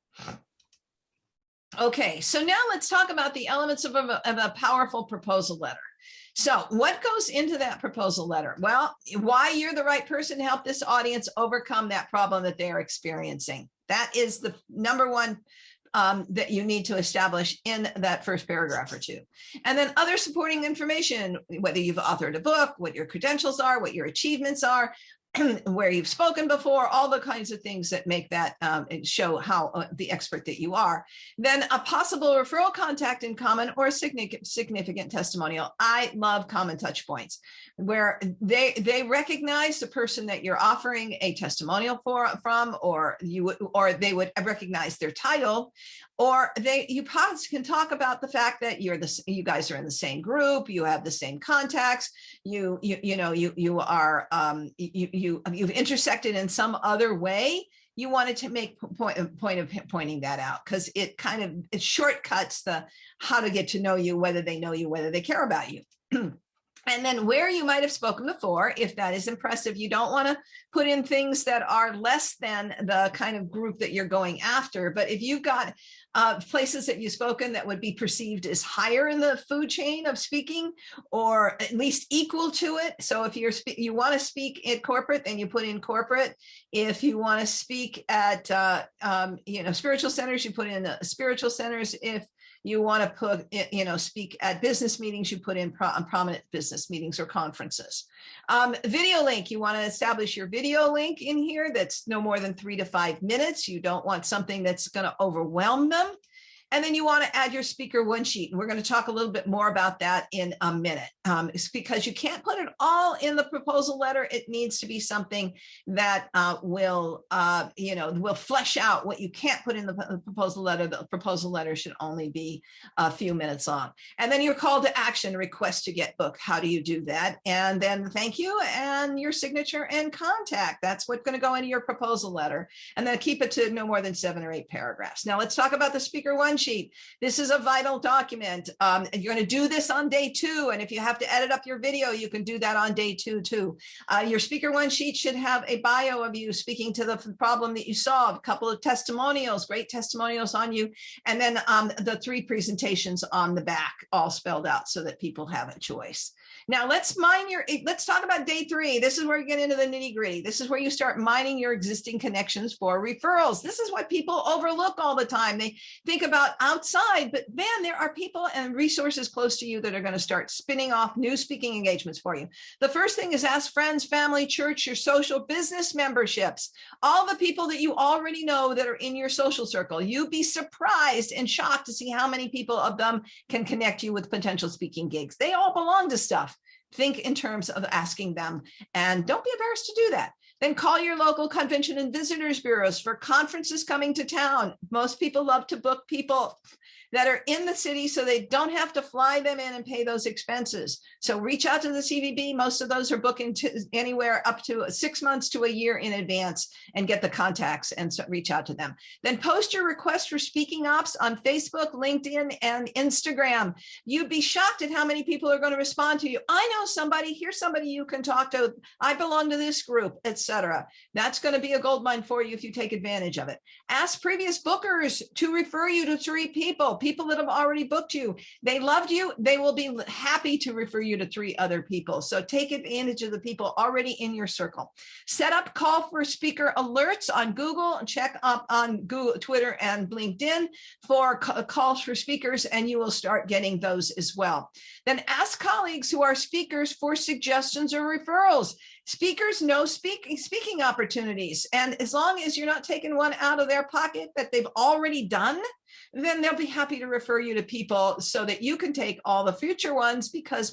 Okay, so now let's talk about the elements of a powerful proposal letter. So what goes into that proposal letter? Well, why you're the right person to help this audience overcome that problem that they're experiencing. That is the number one that you need to establish in that first paragraph or 2. And then other supporting information, whether you've authored a book, what your credentials are, what your achievements are, where you've spoken before, all the kinds of things that make that show how the expert that you are. Then a possible referral contact in common or a significant testimonial. I love common touch points where they recognize the person that you're offering a testimonial from, or they would recognize their title, or you can talk about the fact that you guys are in the same group, you have the same contacts, you've intersected in some other way. You wanted to make point of pointing that out because it shortcuts the how to get to know you, whether they know you, whether they care about you. And then where you might have spoken before, if that is impressive, you don't want to put in things that are less than the kind of group that you're going after. But if you've got places that you've spoken that would be perceived as higher in the food chain of speaking, or at least equal to it. So if you want to speak at corporate, then you put in corporate. If you want to speak at spiritual centers, you put in spiritual centers. If you want to put, speak at business meetings, you put in prominent business meetings or conferences. Video link, you want to establish your video link in here that's no more than 3 to 5 minutes. You don't want something that's going to overwhelm them. And then you want to add your speaker one sheet. And we're going to talk a little bit more about that in a minute. It's because you can't put it all in the proposal letter. It needs to be something that will flesh out what you can't put in the proposal letter. The proposal letter should only be a few minutes long. And then your call to action, request to get booked. How do you do that? And then thank you and your signature and contact. That's what's going to go into your proposal letter. And then keep it to no more than 7 or 8 paragraphs. Now let's talk about the speaker one sheet. This is a vital document. You're going to do this on day 2. And if you have to edit up your video, you can do that on day 2 too. Your speaker one sheet should have a bio of you speaking to the problem that you solved, a couple of testimonials, great testimonials on you, and then the 3 presentations on the back, all spelled out so that people have a choice. Now let's talk about day 3. This is where you get into the nitty gritty. This is where you start mining your existing connections for referrals. This is what people overlook all the time. They think about outside, but man, there are people and resources close to you that are going to start spinning off new speaking engagements for you. The first thing is ask friends, family, church, your social business memberships, all the people that you already know that are in your social circle. You'd be surprised and shocked to see how many people of them can connect you with potential speaking gigs. They all belong to stuff. Think in terms of asking them, and don't be embarrassed to do that. Then call your local convention and visitors bureaus for conferences coming to town. Most people love to book people that are in the city so they don't have to fly them in and pay those expenses. So reach out to the CVB. Most of those are booking anywhere up to 6 months to a year in advance and get the contacts and reach out to them. Then post your request for speaking ops on Facebook, LinkedIn, and Instagram. You'd be shocked at how many people are going to respond to you. I know somebody, here's somebody you can talk to. I belong to this group, etc. That's going to be a goldmine for you if you take advantage of it. Ask previous bookers to refer you to 3 people. people that have already booked you. They loved you. They will be happy to refer you to 3 other people. So take advantage of the people already in your circle. Set up call for speaker alerts on Google, and check up on Google, Twitter, and LinkedIn for calls for speakers, and you will start getting those as well. Then ask colleagues who are speakers for suggestions or referrals. Speakers know speaking opportunities, and as long as you're not taking one out of their pocket that they've already done, then they'll be happy to refer you to people so that you can take all the future ones, because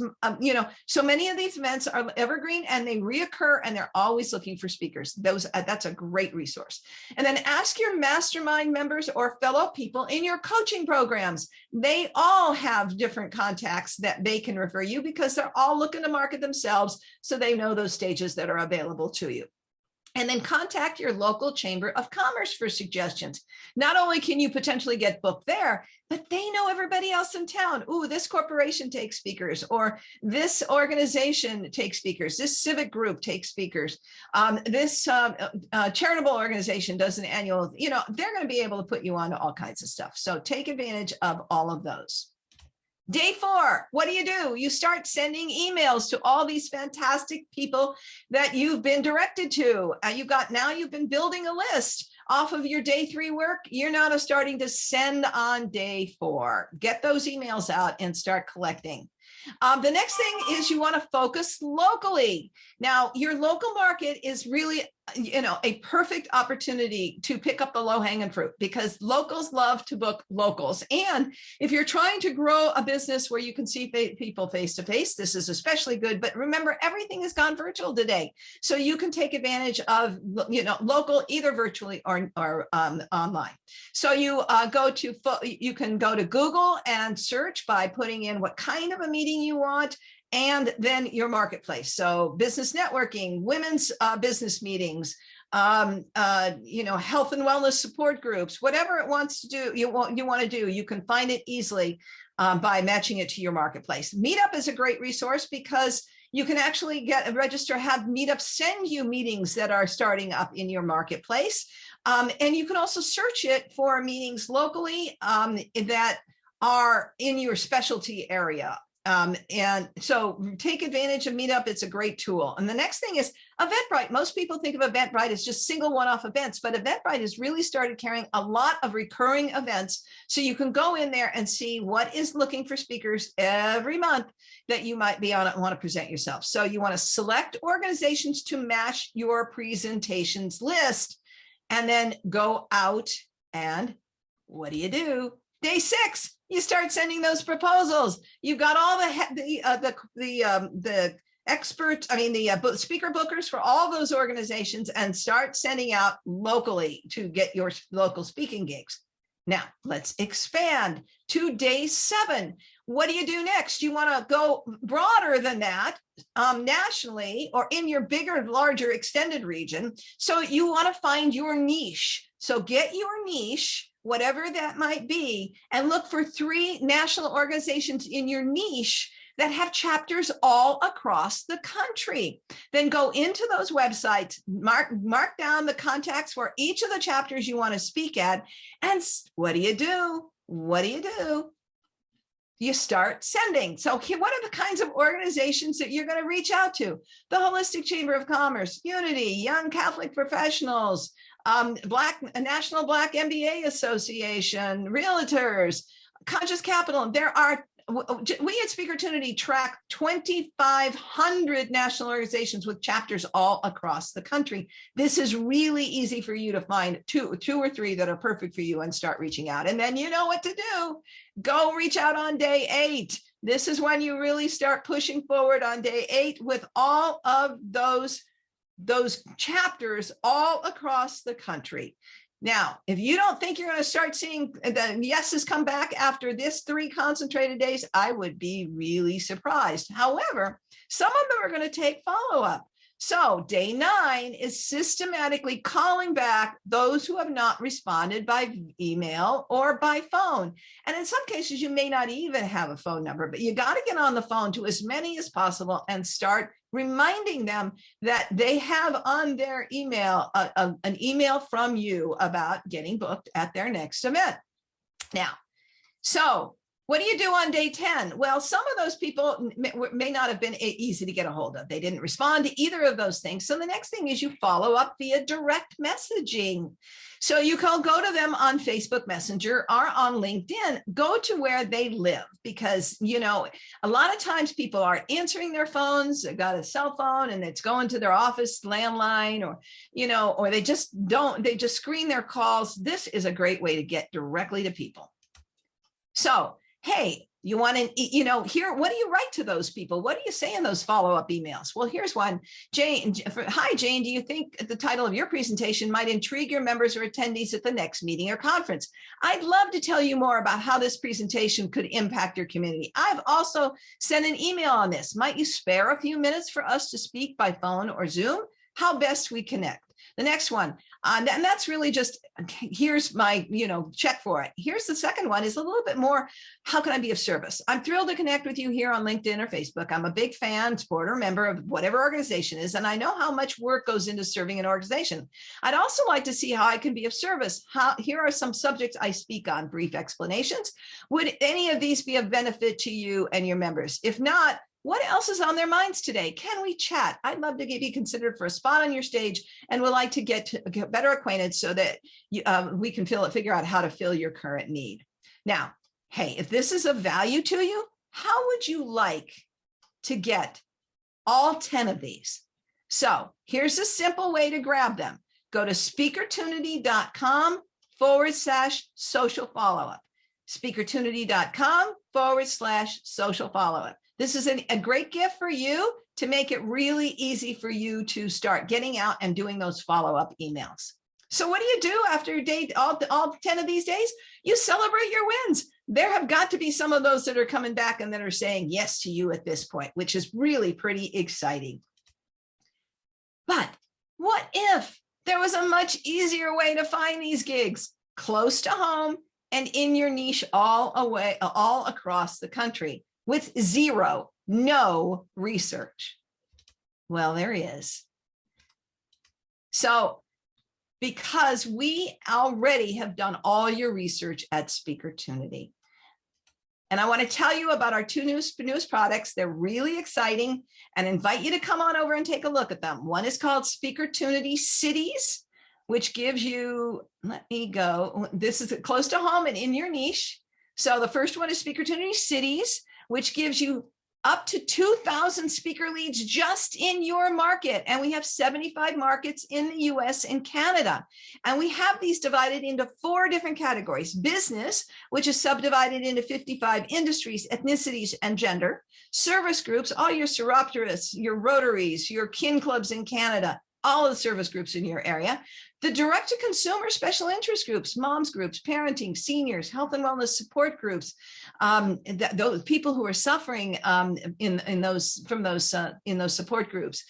so many of these events are evergreen and they reoccur, and they're always looking for speakers. That's a great resource. And then ask your mastermind members or fellow people in your coaching programs. They all have different contacts that they can refer you, because they're all looking to market themselves, so they know those stages that are available to you. And then contact your local chamber of commerce for suggestions. Not only can you potentially get booked there, but they know everybody else in town. Ooh, this corporation takes speakers, or this organization takes speakers. This civic group takes speakers. This charitable organization does an annual, they're going to be able to put you on to all kinds of stuff. So take advantage of all of those. Day 4, what do? You start sending emails to all these fantastic people that you've been directed to. You've been building a list off of your day 3 work. You're now starting to send on day 4. Get those emails out and start collecting. The next thing is you want to focus locally. Now, your local market is really, a perfect opportunity to pick up the low-hanging fruit, because locals love to book locals. And if you're trying to grow a business where you can see people face-to-face, this is especially good. But remember, everything has gone virtual today. So you can take advantage of, local, either virtually or online. So you can go to Google and search by putting in what kind of a meeting you want, and then your marketplace. So business networking, women's business meetings, health and wellness support groups, whatever it wants to do, you want to do, you can find it easily by matching it to your marketplace. Meetup is a great resource, because you can actually have Meetup send you meetings that are starting up in your marketplace. And you can also search it for meetings locally that are in your specialty area. And so take advantage of Meetup. It's a great tool. And the next thing is Eventbrite. Most people think of Eventbrite as just single one-off events, but Eventbrite has really started carrying a lot of recurring events. So you can go in there and see what is looking for speakers every month that you might be on it and want to present yourself. So you want to select organizations to match your presentations list, and then go out, and what do? Day 6, you start sending those proposals. You've got all the speaker bookers for all those organizations, and start sending out locally to get your local speaking gigs. Now let's expand to day 7. What do you do next? You want to go broader than that, nationally, or in your bigger, larger, extended region. So you want to find your niche. So get your niche, whatever that might be, and look for 3 national organizations in your niche that have chapters all across the country. Then go into those websites, mark down the contacts for each of the chapters you want to speak at, and what do? You start sending. So what are the kinds of organizations that you're going to reach out to? The Holistic Chamber of Commerce, Unity, Young Catholic Professionals, National Black MBA Association, Realtors, Conscious Capital. We at Speakertunity track 2,500 national organizations with chapters all across the country. This is really easy for you to find two or 3 that are perfect for you and start reaching out. And then you know what to do. Go reach out on day 8. This is when you really start pushing forward on day 8 with all of those chapters all across the country. Now, if you don't think you're going to start seeing the yeses come back after this 3 concentrated days, I would be really surprised. However, some of them are going to take follow-up. So day 9 is systematically calling back those who have not responded by email or by phone. And in some cases, you may not even have a phone number, but you got to get on the phone to as many as possible and start reminding them that they have on their email an email from you about getting booked at their next event. Now, So what do you do on day 10? Well, some of those people may not have been easy to get a hold of. They didn't respond to either of those things. So the next thing is you follow up via direct messaging. So you can go to them on Facebook Messenger or on LinkedIn, go to where they live, because, you know, a lot of times people aren't answering their phones, they've got a cell phone and it's going to their office landline, or, you know, or they just screen their calls. This is a great way to get directly to people. So, hey, you want to, you know, here, what do you write to those people? What do you say in those follow-up emails? Well, here's one. Jane, hi, Jane, do you think the title of your presentation might intrigue your members or attendees at the next meeting or conference? I'd love to tell you more about how this presentation could impact your community. I've also sent an email on this. Might you spare a few minutes for us to speak by phone or Zoom? How best we connect? The next one, and that's really just, here's my, you know, check for it. Here's the second one, is a little bit more, how can I be of service? I'm thrilled to connect with you here on LinkedIn or Facebook. I'm a big fan, supporter, member of whatever organization is, and I know how much work goes into serving an organization. I'd also like to see how I can be of service. Here are some subjects I speak on, brief explanations. Would any of these be of benefit to you and your members? If not, what else is on their minds today? Can we chat? I'd love to be considered for a spot on your stage, and would like to get better acquainted so that we can figure out how to fill your current need. Now, hey, if this is of value to you, how would you like to get all 10 of these? So here's a simple way to grab them. Go to speakertunity.com/social follow-up. speakertunity.com/social follow-up. This is a great gift for you to make it really easy for you to start getting out and doing those follow-up emails. So what do you do after all 10 of these days? You celebrate your wins. There have got to be some of those that are coming back and that are saying yes to you at this point, which is really pretty exciting. But what if there was a much easier way to find these gigs close to home and in your niche all across the country, with no research? Well, there is. So, because we already have done all your research at Speakertunity. And I want to tell you about our two newest products. They're really exciting, and invite you to come on over and take a look at them. One is called Speakertunity Cities, which gives you, this is close to home and in your niche. So the first one is Speakertunity Cities, which gives you up to 2,000 speaker leads just in your market. And we have 75 markets in the US and Canada. And we have these divided into 4 different categories. Business, which is subdivided into 55 industries, ethnicities, and gender. Service groups, all your Seropterists, your Rotaries, your kin clubs in Canada, all of the service groups in your area. The direct-to-consumer special interest groups, moms groups, parenting, seniors, health and wellness support groups, those people who are suffering in those support groups,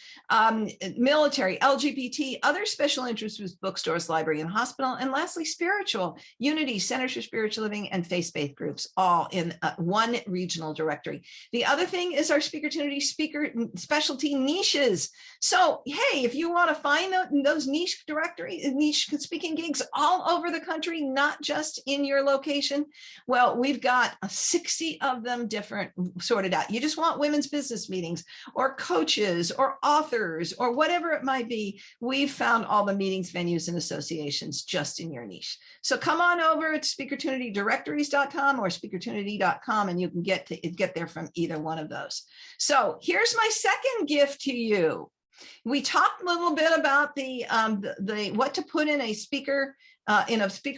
military, LGBT, other special interest groups, bookstores, library, and hospital, and lastly, spiritual, Unity, Centers for Spiritual Living, and faith-based groups, all in one regional directory. The other thing is our Speakertunity speaker specialty niches. So, hey, if you want to find those niche directories, niche speaking gigs all over the country, not just in your location, well, we've got 60 of them different sorted out. You just want women's business meetings or coaches or authors or whatever it might be. We've found all the meetings, venues, and associations just in your niche. So come on over to speakertunitydirectories.com or speakertunity.com, and you can get there from either one of those. So here's my second gift to you. We talked a little bit about the what to put in a speaker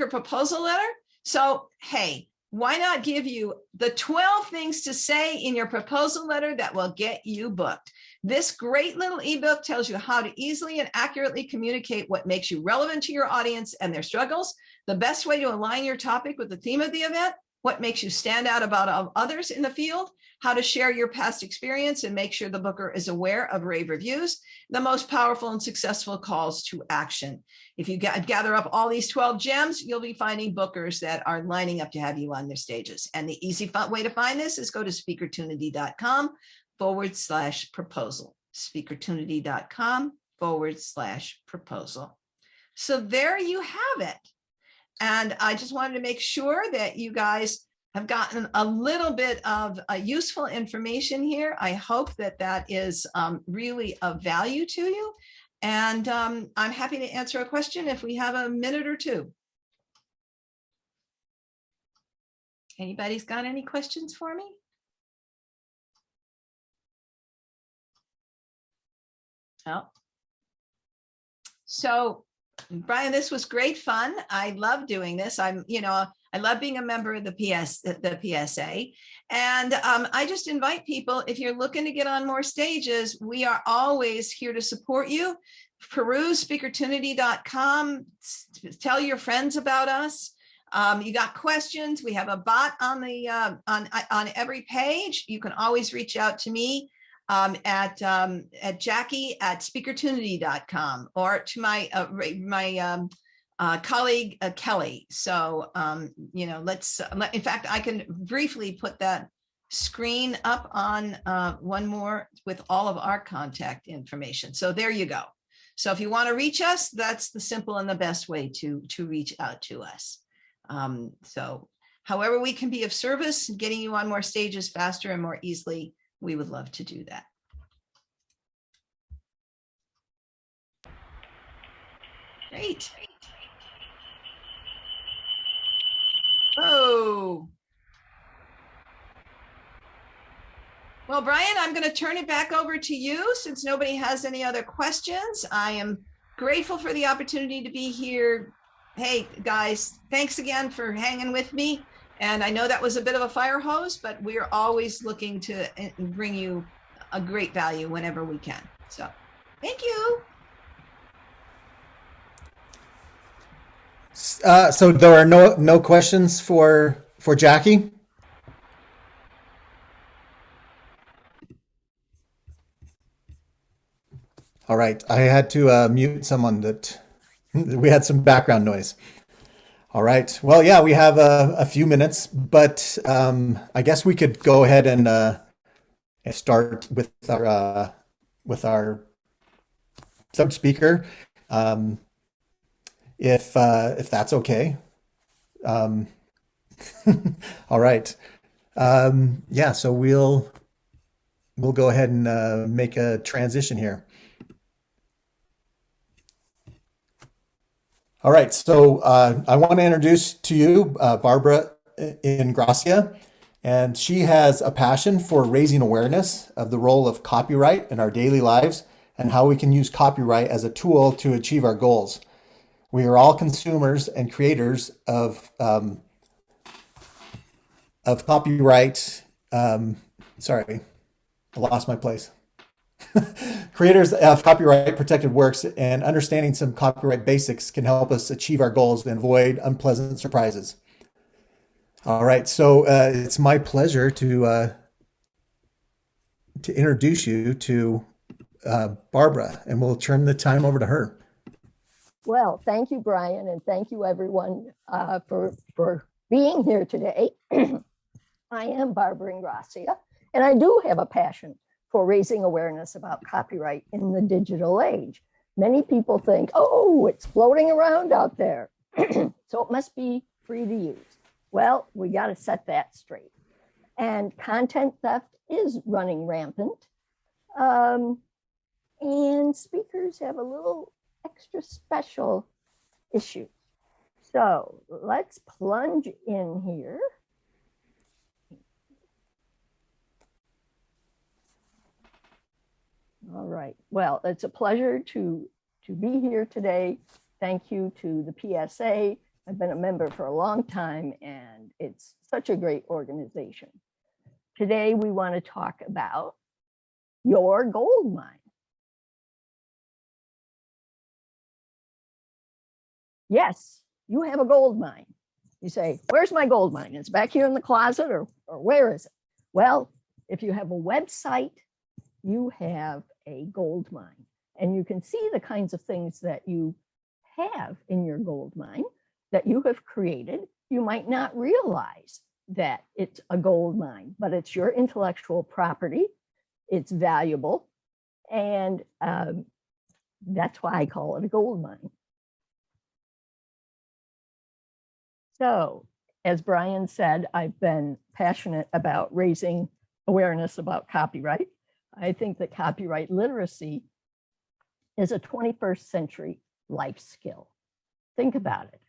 proposal letter. So, hey, why not give you the 12 things to say in your proposal letter that will get you booked? This great little ebook tells you how to easily and accurately communicate what makes you relevant to your audience and their struggles, the best way to align your topic with the theme of the event, what makes you stand out about others in the field, how to share your past experience and make sure the booker is aware of rave reviews, the most powerful and successful calls to action. If you gather up all these 12 gems, you'll be finding bookers that are lining up to have you on their stages. And the easy way to find this is go to speakertunity.com/proposal. speakertunity.com/proposal. So there you have it. And I just wanted to make sure that you guys have gotten a little bit of useful information here. I hope that that is really of value to you. And I'm happy to answer a question if we have a minute or two. Anybody's got any questions for me? Oh. So, Brian, this was great fun. I love doing this. I love being a member of the PSA. And I just invite people, if you're looking to get on more stages, we are always here to support you. Peruse speakertunity.com. Tell your friends about us. You got questions? We have a bot on the on every page. You can always reach out to me at Jackie at speakertunity.com or to my colleague Kelly. So in fact, I can briefly put that screen up on one more with all of our contact information. So there you go. So if you want to reach us, that's the simple and the best way to reach out to us. So however we can be of service, getting you on more stages faster and more easily, we would love to do that. Great. Oh. Well, Brian, I'm going to turn it back over to you since nobody has any other questions. I am grateful for the opportunity to be here. Hey, guys, thanks again for hanging with me. And I know that was a bit of a fire hose, but we are always looking to bring you a great value whenever we can. So thank you. So there are no questions for Jackie? All right, I had to mute someone that we had some background noise. All right, well, yeah, we have a few minutes, but I guess we could go ahead and start with our sub speaker, if that's okay. All right, yeah, so we'll go ahead and make a transition here. All right, so I want to introduce to you Barbara Ingrassia, and she has a passion for raising awareness of the role of copyright in our daily lives and how we can use copyright as a tool to achieve our goals. We are all consumers and creators of copyright. Sorry, I lost my place. Creators of copyright protected works, and understanding some copyright basics can help us achieve our goals and avoid unpleasant surprises. All right, so it's my pleasure to introduce you to Barbara, and we'll turn the time over to her. Well, thank you, Brian, and thank you, everyone, for being here today. I am Barbara Ingrassia, and I do have a passion for raising awareness about copyright in the digital age. Many people think, oh, it's floating around out there, so it must be free to use. Well, we got to set that straight. And content theft is running rampant. And speakers have a little extra special issue. So let's plunge in here. All right. Well, it's a pleasure to be here today. Thank you to the PSA. I've been a member for a long time, and it's such a great organization. Today, we want to talk about your gold mine. Yes, you have a gold mine. You say, where's my gold mine? It's back here in the closet, or where is it? Well, if you have a website, you have a gold mine, and you can see the kinds of things that you have in your gold mine that you have created. You might not realize that it's a gold mine, but it's your intellectual property. It's valuable, and that's why I call it a gold mine. So as Brian said, I've been passionate about raising awareness about copyright. I think that copyright literacy is a 21st century life skill. Think about it.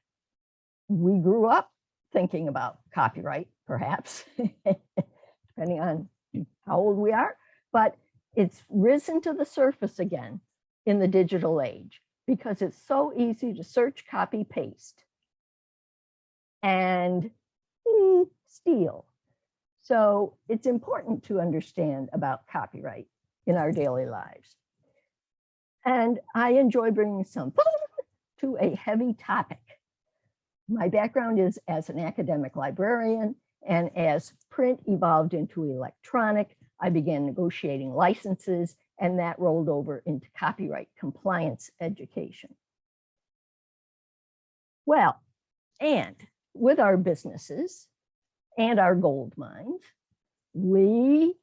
We grew up thinking about copyright, perhaps, depending on how old we are, but it's risen to the surface again in the digital age because it's so easy to search, copy, paste, and steal. So it's important to understand about copyright in our daily lives. And I enjoy bringing some to a heavy topic. My background is as an academic librarian, and as print evolved into electronic, I began negotiating licenses, and that rolled over into copyright compliance education. Well, and with our businesses and our gold mines, we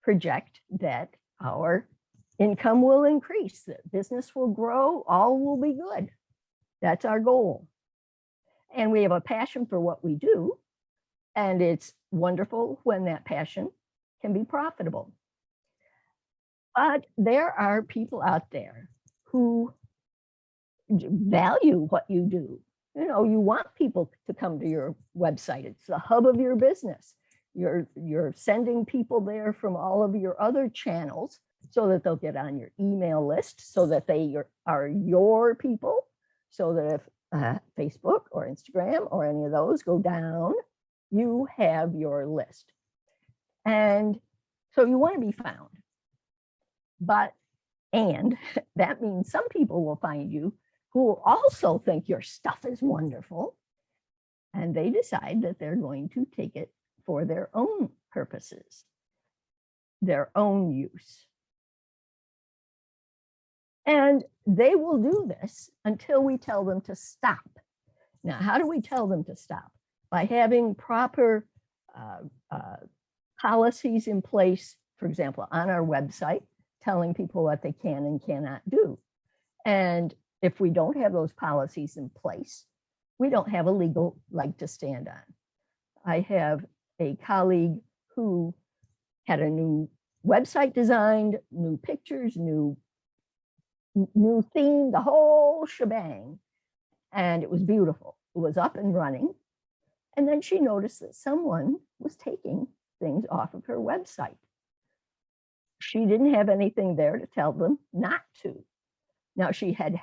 project that our income will increase, that business will grow, all will be good. That's our goal. And we have a passion for what we do, and it's wonderful when that passion can be profitable. But there are people out there who value what you do. You know, you want people to come to your website. It's the hub of your business. You're sending people there from all of your other channels so that they'll get on your email list, so that they are your people, so that if Facebook or Instagram or any of those go down, you have your list. And so you want to be found. And that means some people will find you who will also think your stuff is wonderful, and they decide that they're going to take it for their own purposes, their own use. And they will do this until we tell them to stop. Now, how do we tell them to stop? By having proper policies in place, for example, on our website, telling people what they can and cannot do. And if we don't have those policies in place, we don't have a legal leg to stand on. I have a colleague who had a new website designed, new pictures, new theme, the whole shebang. And it was beautiful. It was up and running. And then she noticed that someone was taking things off of her website. She didn't have anything there to tell them not to. Now, she had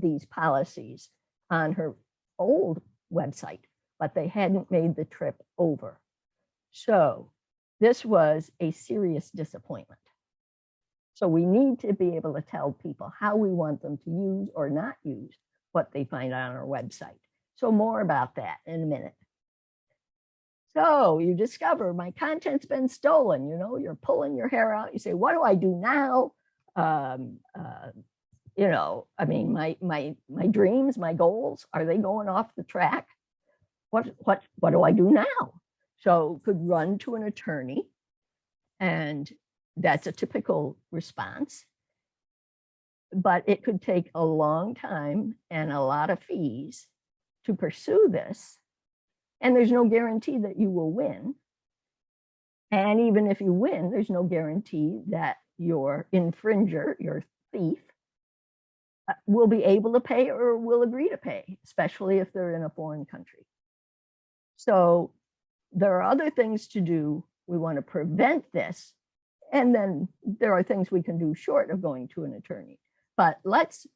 these policies on her old website, but they hadn't made the trip over. So this was a serious disappointment. So we need to be able to tell people how we want them to use or not use what they find on our website. So more about that in a minute. So you discover my content's been stolen, you're pulling your hair out. You say, what do I do now? My dreams, my goals, are they going off the track? What do I do now? So could run to an attorney, and that's a typical response. But it could take a long time and a lot of fees to pursue this. And there's no guarantee that you will win. And even if you win, there's no guarantee that your infringer, your thief, will be able to pay or will agree to pay, especially if they're in a foreign country. So there are other things to do. We want to prevent this. And then there are things we can do short of going to an attorney. But let's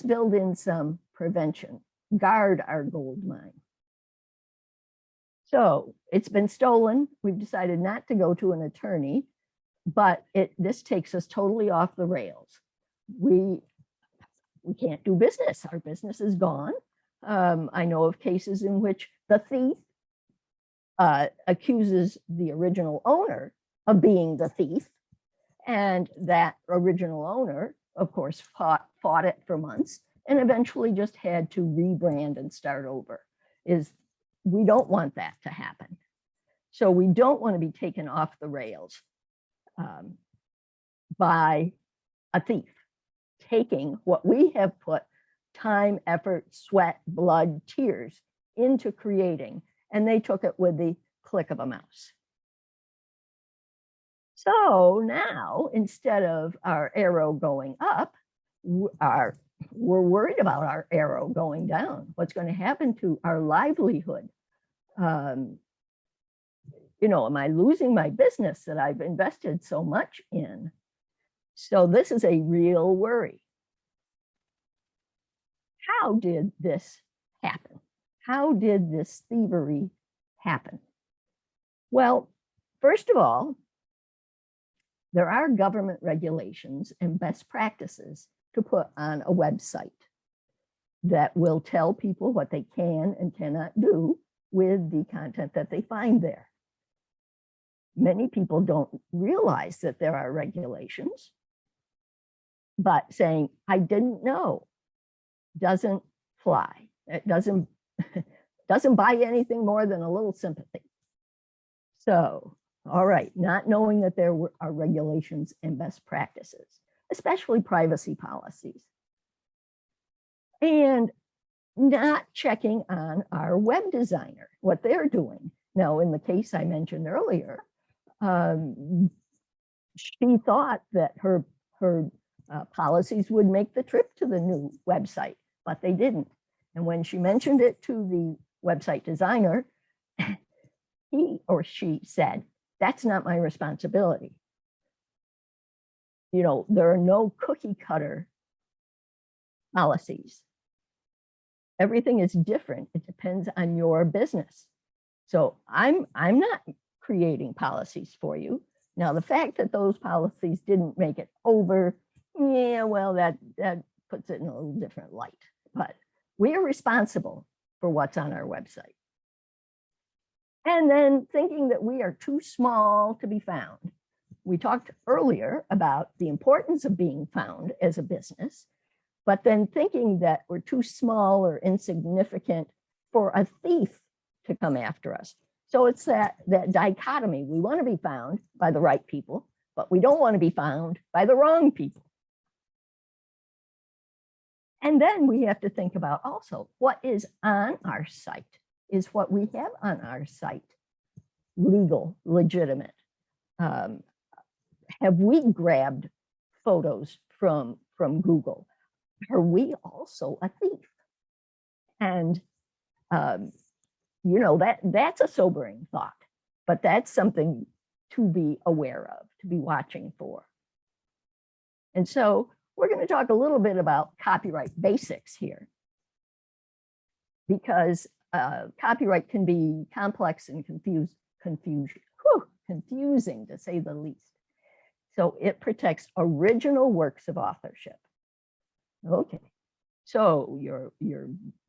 build in some prevention, guard our gold mine. So it's been stolen. We've decided not to go to an attorney, but this takes us totally off the rails. We can't do business. Our business is gone. I know of cases in which the thief accuses the original owner of being the thief, and that original owner, of course, fought it for months and eventually just had to rebrand and start over. We don't want that to happen. So we don't want to be taken off the rails by a thief taking what we have put time, effort, sweat, blood, tears into creating and they took it with the click of a mouse. So now, instead of our arrow going up, we're worried about our arrow going down. What's going to happen to our livelihood? Am I losing my business that I've invested so much in? So this is a real worry. How did this happen? How did this thievery happen? Well, first of all, there are government regulations and best practices to put on a website that will tell people what they can and cannot do with the content that they find there. Many people don't realize that there are regulations, but saying, I didn't know, doesn't fly. It doesn't buy anything more than a little sympathy. So, all right, not knowing that there are regulations and best practices, especially privacy policies, and not checking on our web designer, what they're doing. Now, in the case I mentioned earlier, she thought that her policies would make the trip to the new website, but they didn't. And when she mentioned it to the website designer, he or she said, that's not my responsibility. There are no cookie cutter policies. Everything is different. It depends on your business. So I'm not creating policies for you. Now, the fact that those policies didn't make it over, yeah, well, that puts it in a little different light. But we are responsible for what's on our website. And then thinking that we are too small to be found. We talked earlier about the importance of being found as a business, but then thinking that we're too small or insignificant for a thief to come after us. So it's that dichotomy. We want to be found by the right people, but we don't want to be found by the wrong people. And then we have to think about also what is on our site. Is what we have on our site legal, legitimate? Have we grabbed photos from Google? Are we also a thief? And that's a sobering thought, but that's something to be aware of, to be watching for. And so we're going to talk a little bit about copyright basics here, because copyright can be complex and confusing to say the least. So it protects original works of authorship. Okay, so your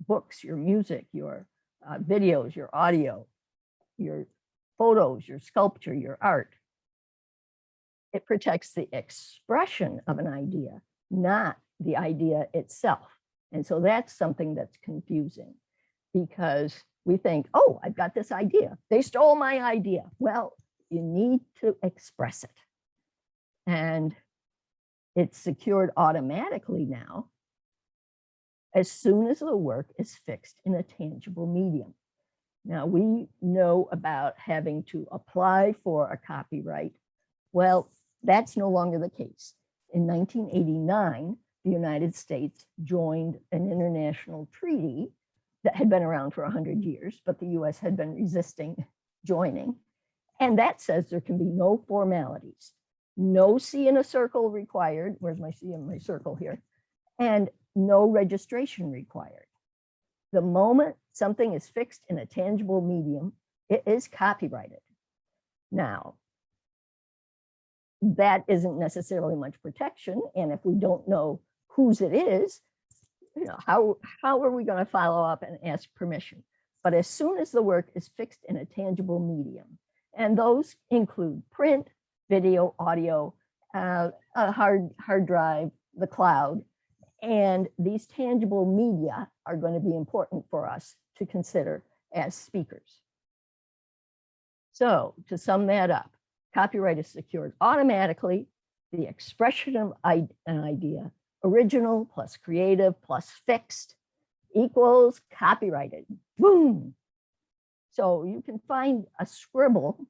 books, your music, your videos, your audio, your photos, your sculpture, your art. It protects the expression of an idea, not the idea itself. And so that's something that's confusing, because we think, oh, I've got this idea. They stole my idea. Well, you need to express it. And it's secured automatically now as soon as the work is fixed in a tangible medium. Now, we know about having to apply for a copyright. Well, that's no longer the case. In 1989, the United States joined an international treaty that had been around for 100 years, but the US had been resisting joining. And that says there can be no formalities, no C in a circle required. Where's my C in my circle here? And no registration required. The moment something is fixed in a tangible medium, it is copyrighted. Now, that isn't necessarily much protection. And if we don't know whose it is, how are we going to follow up and ask permission? But as soon as the work is fixed in a tangible medium, and those include print, video, audio, a hard drive, the cloud, and these tangible media are going to be important for us to consider as speakers. So to sum that up, copyright is secured automatically. The expression of an idea, original plus creative plus fixed, equals copyrighted. Boom. So you can find a scribble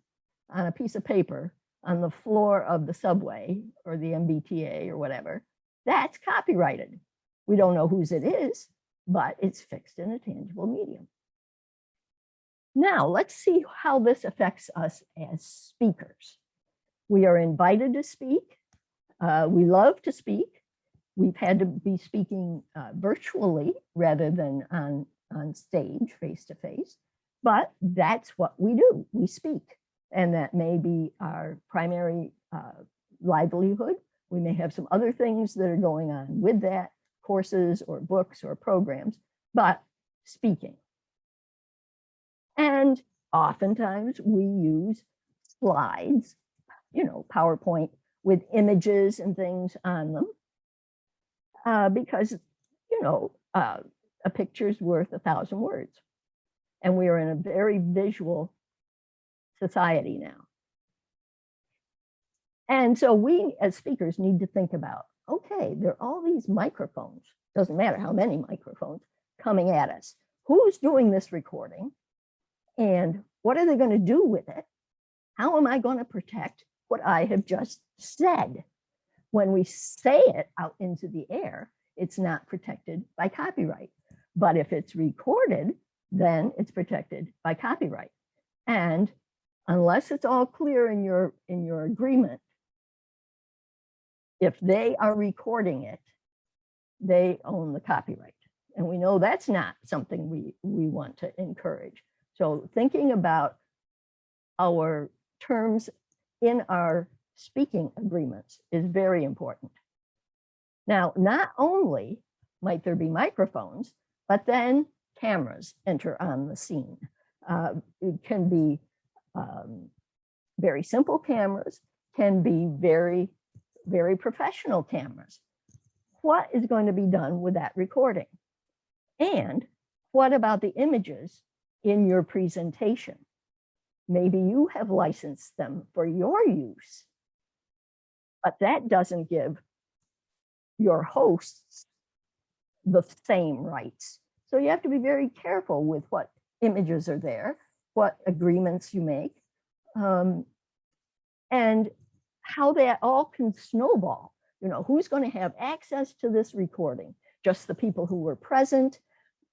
on a piece of paper on the floor of the subway or the MBTA or whatever. That's copyrighted. We don't know whose it is, but it's fixed in a tangible medium. Now, let's see how this affects us as speakers. We are invited to speak. We love to speak. We've had to be speaking virtually rather than on stage, face to face, but that's what we do. We speak, and that may be our primary livelihood. We may have some other things that are going on with that, courses or books or programs, but speaking. And oftentimes we use slides, PowerPoint with images and things on them, because, a picture's worth 1,000 words. And we are in a very visual society now. And so we as speakers need to think about, okay, there are all these microphones, doesn't matter how many microphones, coming at us. Who's doing this recording? And what are they going to do with it? How am I going to protect what I have just said? When we say it out into the air, it's not protected by copyright. But if it's recorded, then it's protected by copyright. And unless it's all clear in your agreement, if they are recording it, they own the copyright. And we know that's not something we want to encourage. So thinking about our terms in our speaking agreements is very important. Now, not only might there be microphones, but then cameras enter on the scene. It can be very simple cameras, can be very, very professional cameras. What is going to be done with that recording? And what about the images in your presentation? Maybe you have licensed them for your use, but that doesn't give your hosts the same rights. So you have to be very careful with what images are there, what agreements you make, and how that all can snowball. Who's going to have access to this recording? Just the people who were present,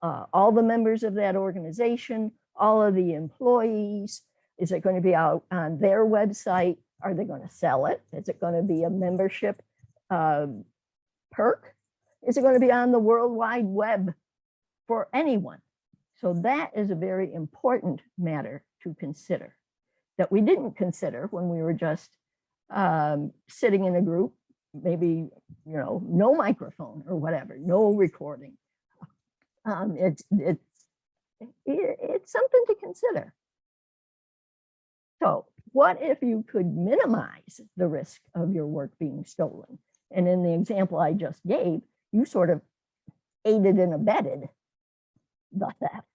all the members of that organization, all of the employees. Is it going to be out on their website? Are they going to sell it? Is it going to be a membership perk? Is it going to be on the World Wide Web for anyone? So that is a very important matter to consider that we didn't consider when we were just sitting in a group, maybe, no microphone or whatever, no recording. It's something to consider. So what if you could minimize the risk of your work being stolen? And in the example I just gave, you sort of aided and abetted the theft.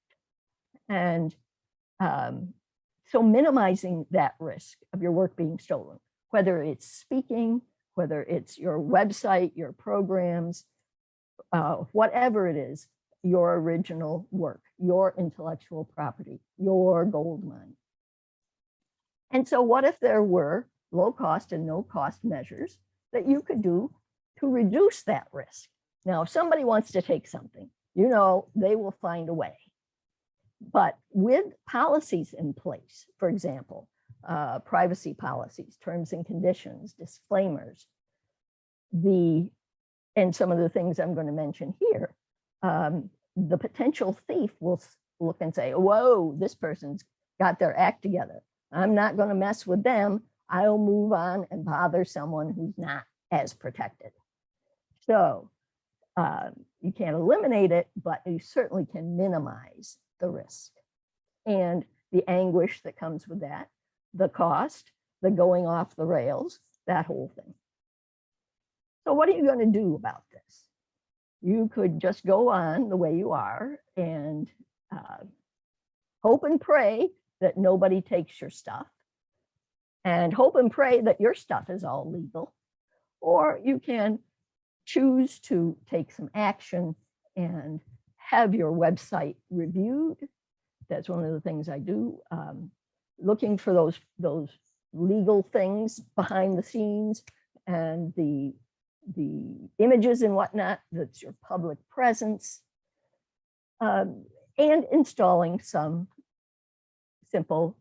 And so minimizing that risk of your work being stolen, whether it's speaking, whether it's your website, your programs, whatever it is, your original work, your intellectual property, your gold mine. And so what if there were low cost and no cost measures that you could do to reduce that risk? Now, if somebody wants to take something, they will find a way. But with policies in place, for example, privacy policies, terms and conditions, disclaimers, and some of the things I'm going to mention here, the potential thief will look and say, whoa, this person's got their act together. I'm not going to mess with them. I'll move on and bother someone who's not as protected. So you can't eliminate it, but you certainly can minimize the risk and the anguish that comes with that, the cost, the going off the rails, that whole thing. So what are you going to do about this? You could just go on the way you are and hope and pray that nobody takes your stuff, and hope and pray that your stuff is all legal. Or you can choose to take some action and have your website reviewed, That's one of the things I do. Looking for those legal things behind the scenes and the images and whatnot. That's your public presence, and installing some simple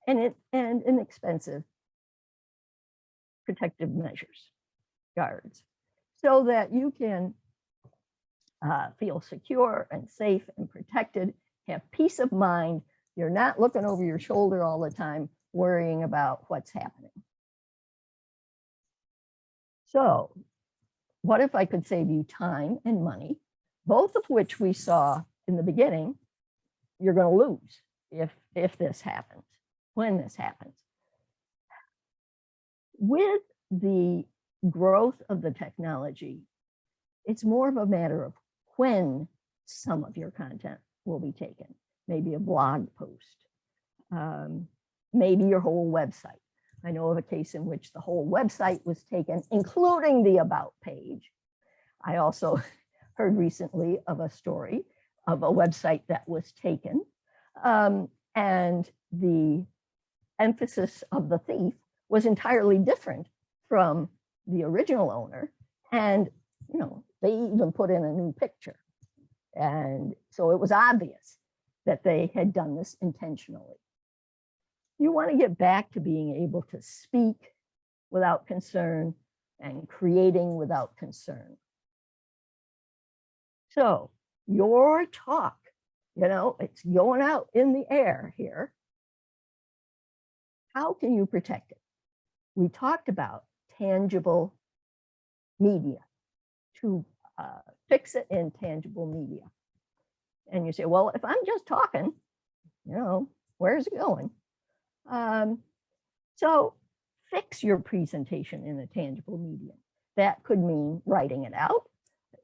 and inexpensive protective measures, guards, so that you can feel secure and safe and protected, have peace of mind. You're not looking over your shoulder all the time, worrying about what's happening. So what if I could save you time and money, both of which we saw in the beginning, you're going to lose if this happens, when this happens. With the growth of the technology, it's more of a matter of when some of your content will be taken. Maybe a blog post, maybe your whole website. I know of a case in which the whole website was taken, including the about page. I also heard recently of a story of a website that was taken, and the emphasis of the thief was entirely different from the original owner. And, you know, they even put in a new picture. And so it was obvious that they had done this intentionally. You want to get back to being able to speak without concern and creating without concern. So your talk, you know, it's going out in the air here. How can you protect it? We talked about tangible media, to fix it in tangible media. And you say, well, if I'm just talking, you know, where's it going? So fix your presentation in a tangible medium. That could mean writing it out.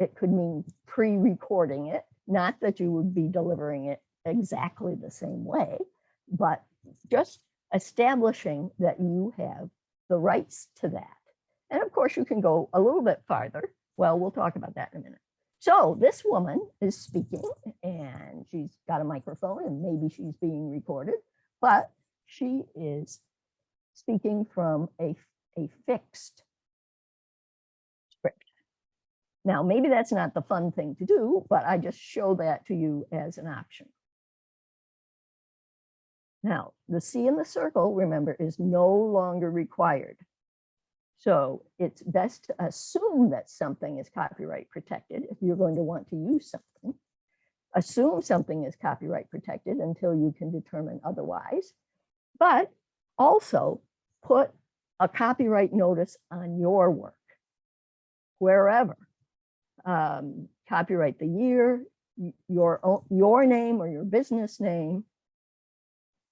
It could mean pre-recording it. Not that you would be delivering it exactly the same way, but just establishing that you have the rights to that. And of course, you can go a little bit farther. Well, we'll talk about that in a minute. So this woman is speaking and she's got a microphone and maybe she's being recorded, but she is speaking from a fixed script. Now, maybe that's not the fun thing to do, but I just show that to you as an option. Now, the C in the circle, remember, is no longer required. So it's best to assume that something is copyright protected if you're going to want to use something. Assume something is copyright protected until you can determine otherwise. But also put a copyright notice on your work, wherever. Copyright the year, your name or your business name.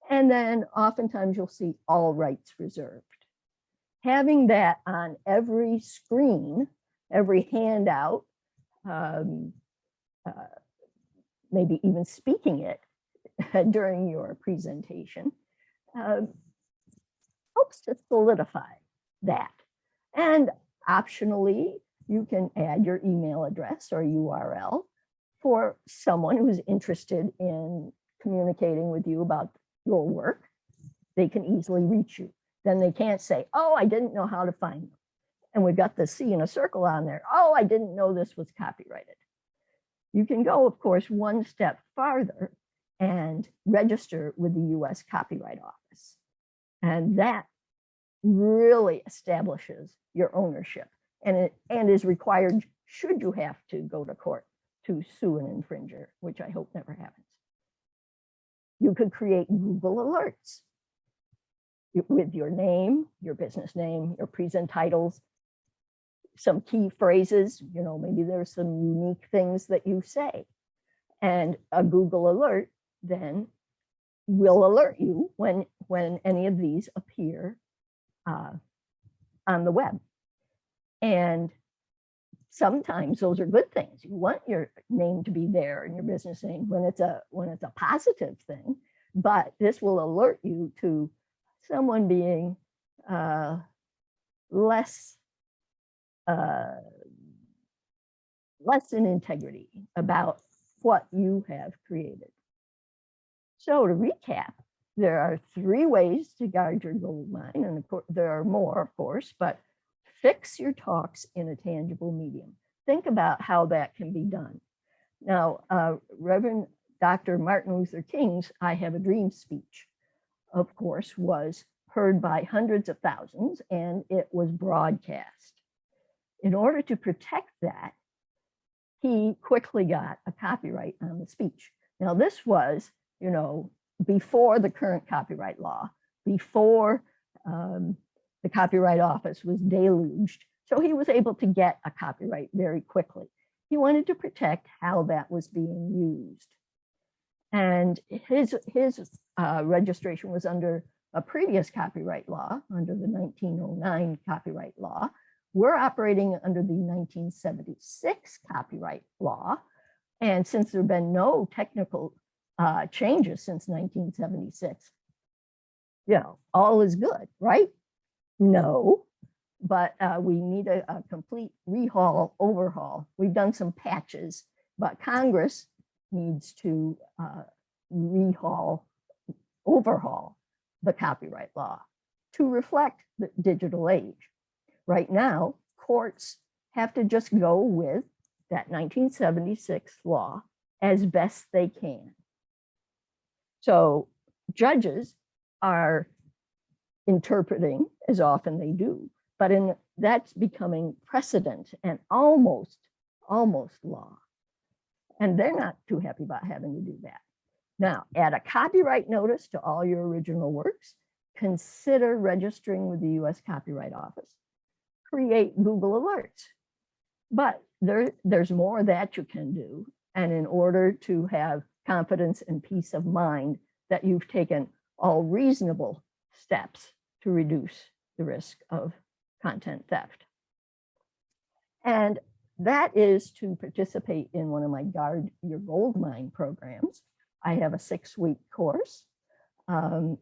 And then oftentimes you'll see all rights reserved. Having that on every screen, every handout, maybe even speaking it during your presentation, helps to solidify that. And optionally, you can add your email address or URL for someone who's interested in communicating with you about your work. They can easily reach you. Then they can't say, oh, I didn't know how to find them. And we've got the C in a circle on there. Oh, I didn't know this was copyrighted. You can go, of course, one step farther and register with the US Copyright Office. And that really establishes your ownership and is required should you have to go to court to sue an infringer, which I hope never happens. You could create Google alerts with your name, your business name, your present titles, some key phrases, you know, maybe there's some unique things that you say. And a Google alert then will alert you when any of these appear on the web. And sometimes those are good things. You want your name to be there and your business name when it's a positive thing, but this will alert you to someone being less in integrity about what you have created. So to recap, there are 3 ways to guard your gold mine, and of course, there are more, of course, but fix your talks in a tangible medium. Think about how that can be done. Now, Reverend Dr. Martin Luther King's I Have a Dream speech, of course, was heard by hundreds of thousands, and it was broadcast. In order to protect that, he quickly got a copyright on the speech. Now, this was, before the current copyright law, before the Copyright Office was deluged. So he was able to get a copyright very quickly. He wanted to protect how that was being used. And his registration was under a previous copyright law, under the 1909 copyright law. We're operating under the 1976 copyright law. And since there have been no technical changes since 1976, all is good, right? No, but we need a complete overhaul. We've done some patches, but Congress needs to overhaul the copyright law to reflect the digital age. Right now, courts have to just go with that 1976 law as best they can. So judges are interpreting as often they do, but that's becoming precedent and almost law. And they're not too happy about having to do that. Now, add a copyright notice to all your original works, consider registering with the US Copyright Office, create Google Alerts. But there's more that you can do. And in order to have confidence and peace of mind that you've taken all reasonable steps to reduce the risk of content theft. And that is to participate in one of my Guard Your Gold Mine programs. I have a 6-week course. And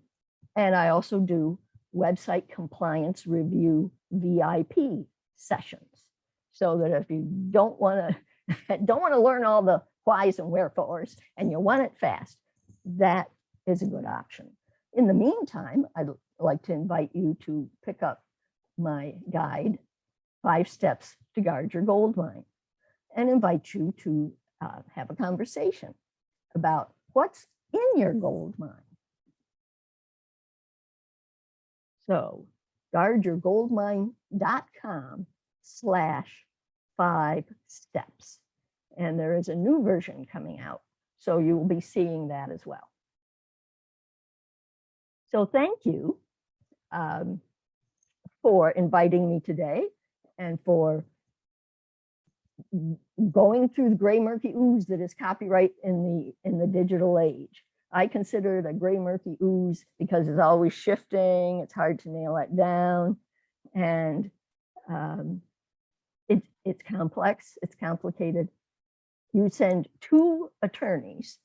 I also do website compliance review VIP sessions. So that if you don't want to learn all the whys and wherefores and you want it fast, that is a good option. In the meantime, I'd like to invite you to pick up my guide, 5 Steps to Guard Your Gold Mine, and invite you to have a conversation about what's in your gold mine. So guardyourgoldmine.com/5steps. And there is a new version coming out, so you will be seeing that as well. So thank you for inviting me today and for going through the gray murky ooze that is copyright in the digital age. I consider it a gray murky ooze because it's always shifting. It's hard to nail it down, and it's complex. It's complicated. You send 2 attorneys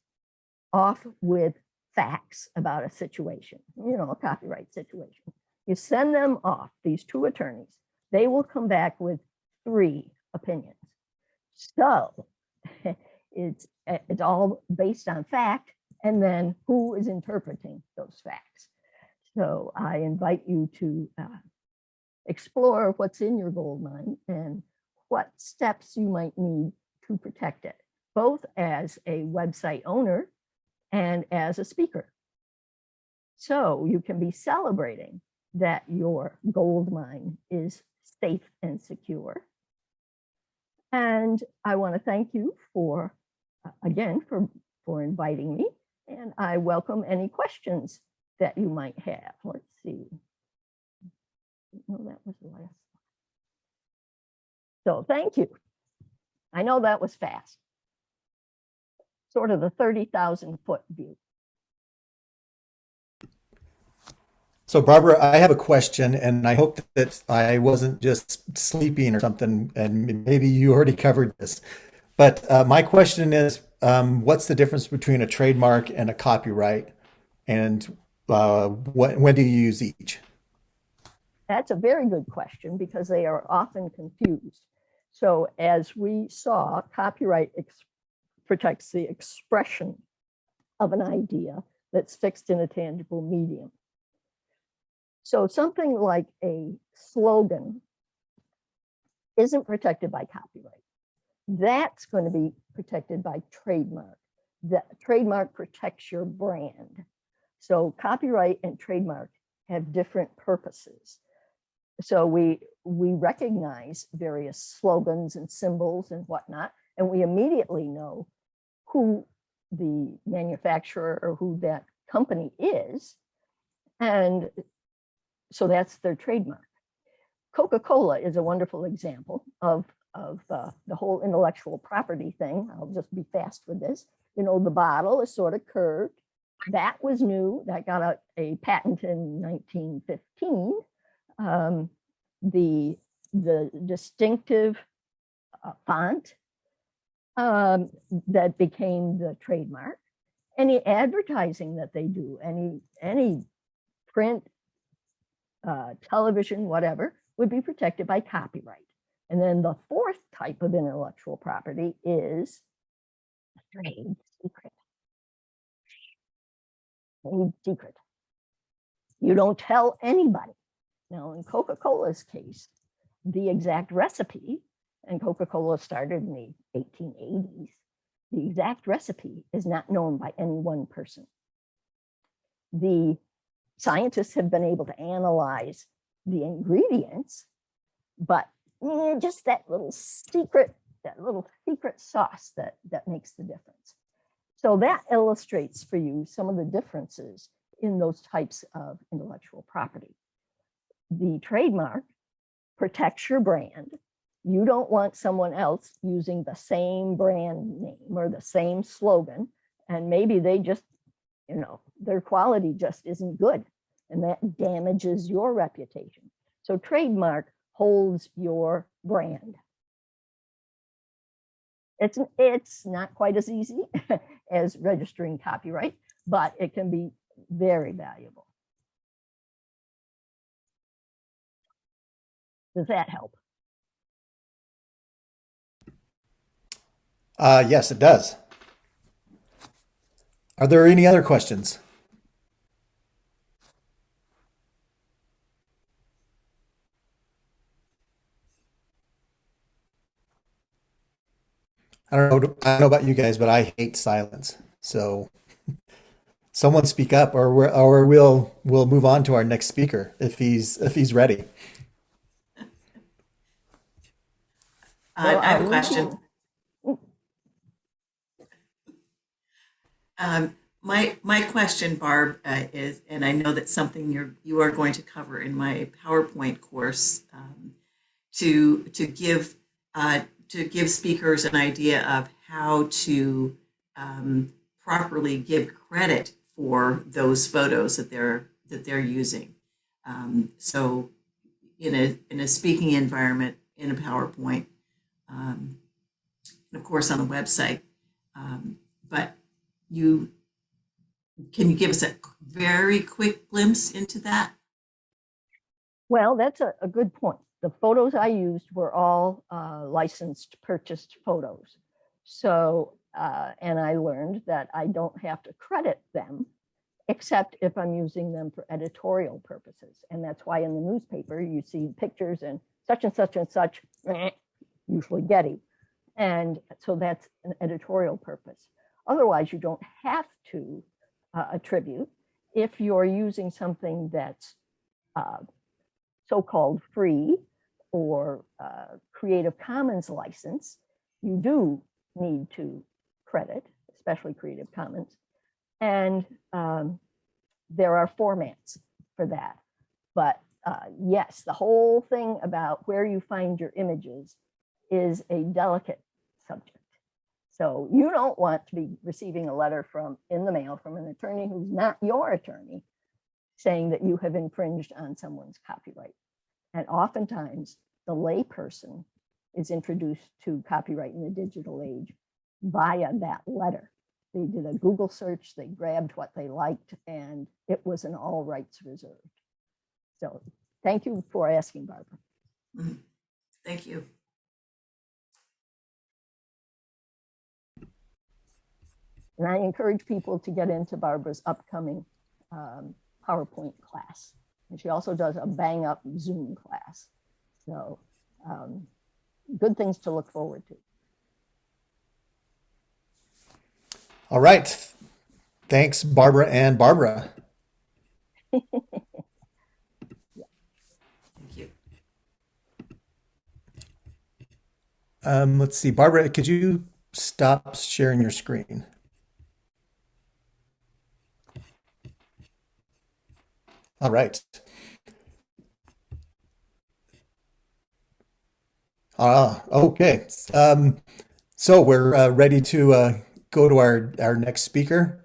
off with facts about a situation, a copyright situation. You send them off, these 2 attorneys. They will come back with 3 opinions. So it's all based on fact, and then who is interpreting those facts. So I invite you to explore what's in your gold mine and what steps you might need to protect it, both as a website owner and as a speaker. So you can be celebrating that your gold mine is safe and secure. And I want to thank you for inviting me. And I welcome any questions that you might have. Let's see. No, that was the last. So thank you. I know that was fast. Sort of the 30,000-foot view. So Barbara, I have a question, and I hope that I wasn't just sleeping or something, and maybe you already covered this. But my question is, what's the difference between a trademark and a copyright, and when do you use each? That's a very good question because they are often confused. So as we saw, copyright protects the expression of an idea, that's fixed in a tangible medium. So something like a slogan isn't protected by copyright. That's going to be protected by trademark. The trademark protects your brand. So copyright and trademark have different purposes. So we recognize various slogans and symbols and whatnot, and we immediately know who the manufacturer or who that company is. And so that's their trademark. Coca-Cola is a wonderful example of the whole intellectual property thing. I'll just be fast with this. You know, the bottle is sort of curved. That was new. That got a patent in 1915. The distinctive font that became the trademark. Any advertising that they do, any print, television, whatever, would be protected by copyright. And then the fourth type of intellectual property is trade secret. Trade secret. You don't tell anybody. Now, in Coca-Cola's case, the exact recipe, and Coca-Cola started in the 1880s, the exact recipe is not known by any one person. The scientists have been able to analyze the ingredients, but just that little secret sauce that makes the difference. So that illustrates for you some of the differences in those types of intellectual property. The trademark protects your brand. You don't want someone else using the same brand name or the same slogan, and maybe they just, you know, their quality just isn't good, and that damages your reputation. So trademark holds your brand. It's not quite as easy as registering copyright, but it can be very valuable. Does that help? Yes, it does. Are there any other questions? I don't know about you guys, but I hate silence. So someone speak up, or we'll move on to our next speaker if he's ready. I have a question. My question, Barb, is, and I know that's something you are going to cover in my PowerPoint course, to give speakers an idea of how to properly give credit for those photos that they're using. So in a speaking environment, in a PowerPoint, and of course on a website, but can you give us a very quick glimpse into that? Well, that's a good point. The photos I used were all licensed, purchased photos. So, and I learned that I don't have to credit them, except if I'm using them for editorial purposes. And that's why in the newspaper, you see pictures and such, usually Getty. And so that's an editorial purpose. Otherwise, you don't have to attribute. If you're using something that's so-called free or Creative Commons license, you do need to credit, especially Creative Commons. And there are formats for that. But yes, the whole thing about where you find your images is a delicate subject. So you don't want to be receiving a letter in the mail from an attorney who's not your attorney saying that you have infringed on someone's copyright. And oftentimes the layperson is introduced to copyright in the digital age via that letter. They did a Google search, they grabbed what they liked, and it was an all rights reserved. So thank you for asking, Barbara. Mm-hmm. Thank you. And I encourage people to get into Barbara's upcoming PowerPoint class. And she also does a bang up Zoom class. So good things to look forward to. All right. Thanks, Barbara and Barbara. Thank you. Let's see, Barbara, could you stop sharing your screen? All right. Okay. So we're ready to go to our next speaker.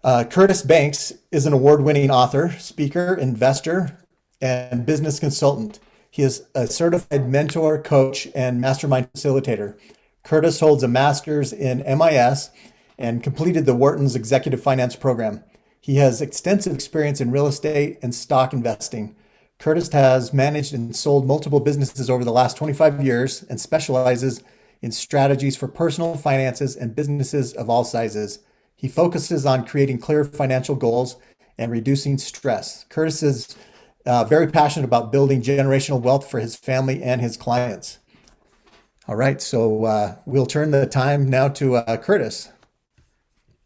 Curtis Banks is an award-winning author, speaker, investor, and business consultant. He is a certified mentor, coach, and mastermind facilitator. Curtis holds a master's in MIS and completed the Wharton's Executive Finance Program. He has extensive experience in real estate and stock investing. Curtis has managed and sold multiple businesses over the last 25 years and specializes in strategies for personal finances and businesses of all sizes. He focuses on creating clear financial goals and reducing stress. Curtis is very passionate about building generational wealth for his family and his clients. All right, so we'll turn the time now to Curtis.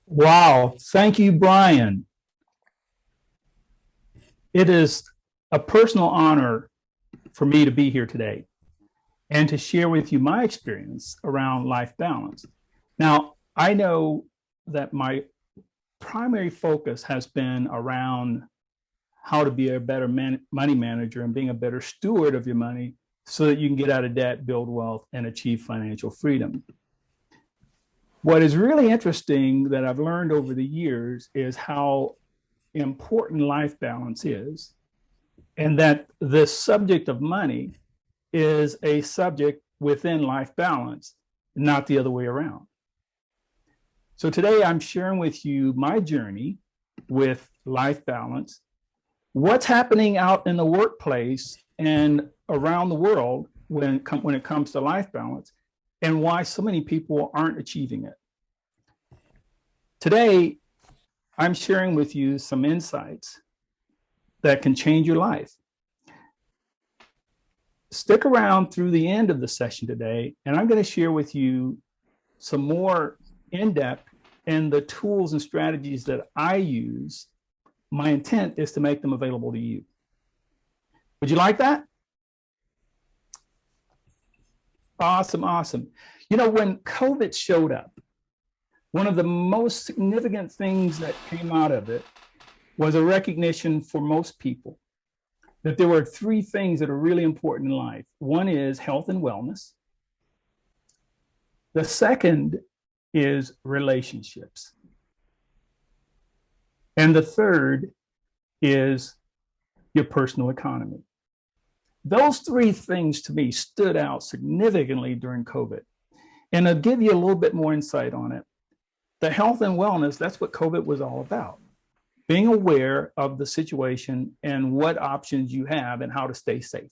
Wow. Thank you, Brian. It is a personal honor for me to be here today and to share with you my experience around life balance. Now, I know that my primary focus has been around how to be a better money manager and being a better steward of your money so that you can get out of debt, build wealth, and achieve financial freedom. What is really interesting that I've learned over the years is how important life balance is, and that this subject of money is a subject within life balance, not the other way around. So today I'm sharing with you my journey with life balance, what's happening out in the workplace and around the world when it comes to life balance, and why so many people aren't achieving it. Today, I'm sharing with you some insights that can change your life. Stick around through the end of the session today, and I'm going to share with you some more in-depth and the tools and strategies that I use. My intent is to make them available to you. Would you like that? Awesome, awesome. You know, when COVID showed up, one of the most significant things that came out of it was a recognition for most people that there were three things that are really important in life. One is health and wellness. The second is relationships. And the third is your personal economy. Those three things to me stood out significantly during COVID. And I'll give you a little bit more insight on it. The health and wellness, that's what COVID was all about. Being aware of the situation and what options you have and how to stay safe.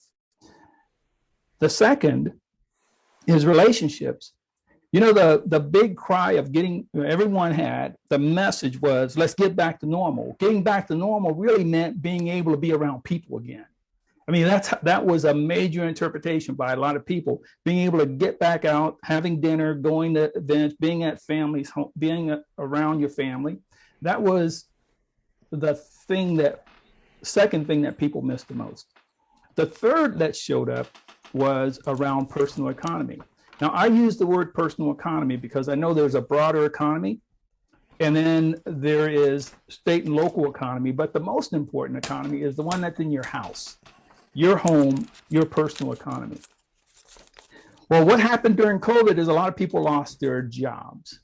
The second is relationships. You know, the big cry of everyone had, the message was, let's get back to normal. Getting back to normal really meant being able to be around people again. I mean, that was a major interpretation by a lot of people, being able to get back out, having dinner, going to events, being at families, being around your family. That was the second thing that people missed the most. The third that showed up was around personal economy. Now, I use the word personal economy because I know there's a broader economy, and then there is state and local economy, but the most important economy is the one that's in your house, your home, your personal economy. Well, what happened during COVID is a lot of people lost their jobs.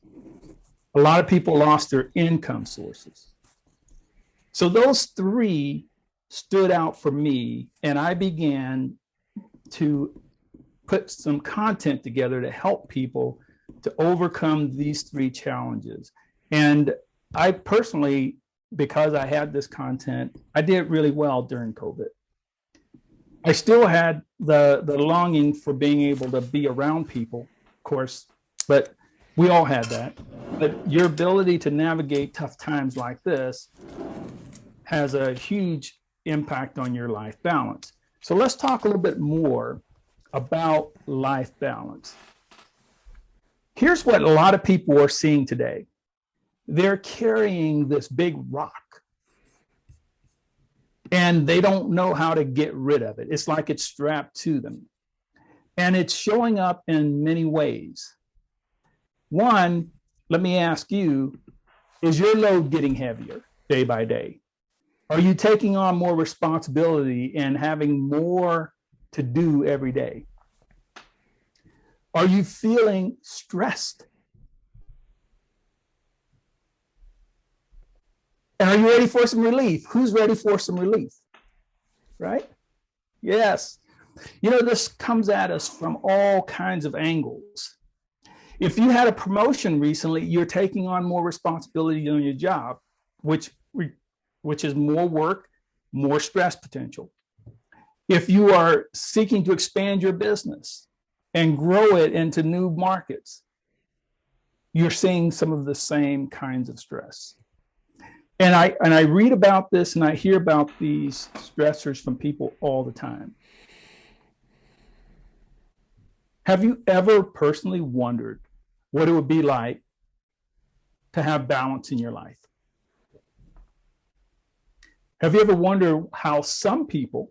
A lot of people lost their income sources. So those three stood out for me, and I began to put some content together to help people to overcome these three challenges. And I personally, because I had this content, I did really well during COVID. I still had the longing for being able to be around people, of course, but We all had that. But your ability to navigate tough times like this has a huge impact on your life balance. So let's talk a little bit more about life balance. Here's what a lot of people are seeing today. They're carrying this big rock and they don't know how to get rid of it. It's like it's strapped to them. And it's showing up in many ways. One, let me ask you, is your load getting heavier day by day? Are you taking on more responsibility and having more to do every day? Are you feeling stressed? And are you ready for some relief? Who's ready for some relief? Right? Yes. You know, this comes at us from all kinds of angles. If you had a promotion recently, you're taking on more responsibility on your job, which is more work, more stress potential. If you are seeking to expand your business and grow it into new markets, you're seeing some of the same kinds of stress. And I read about this and I hear about these stressors from people all the time. Have you ever personally wondered what it would be like to have balance in your life? Have you ever wondered how some people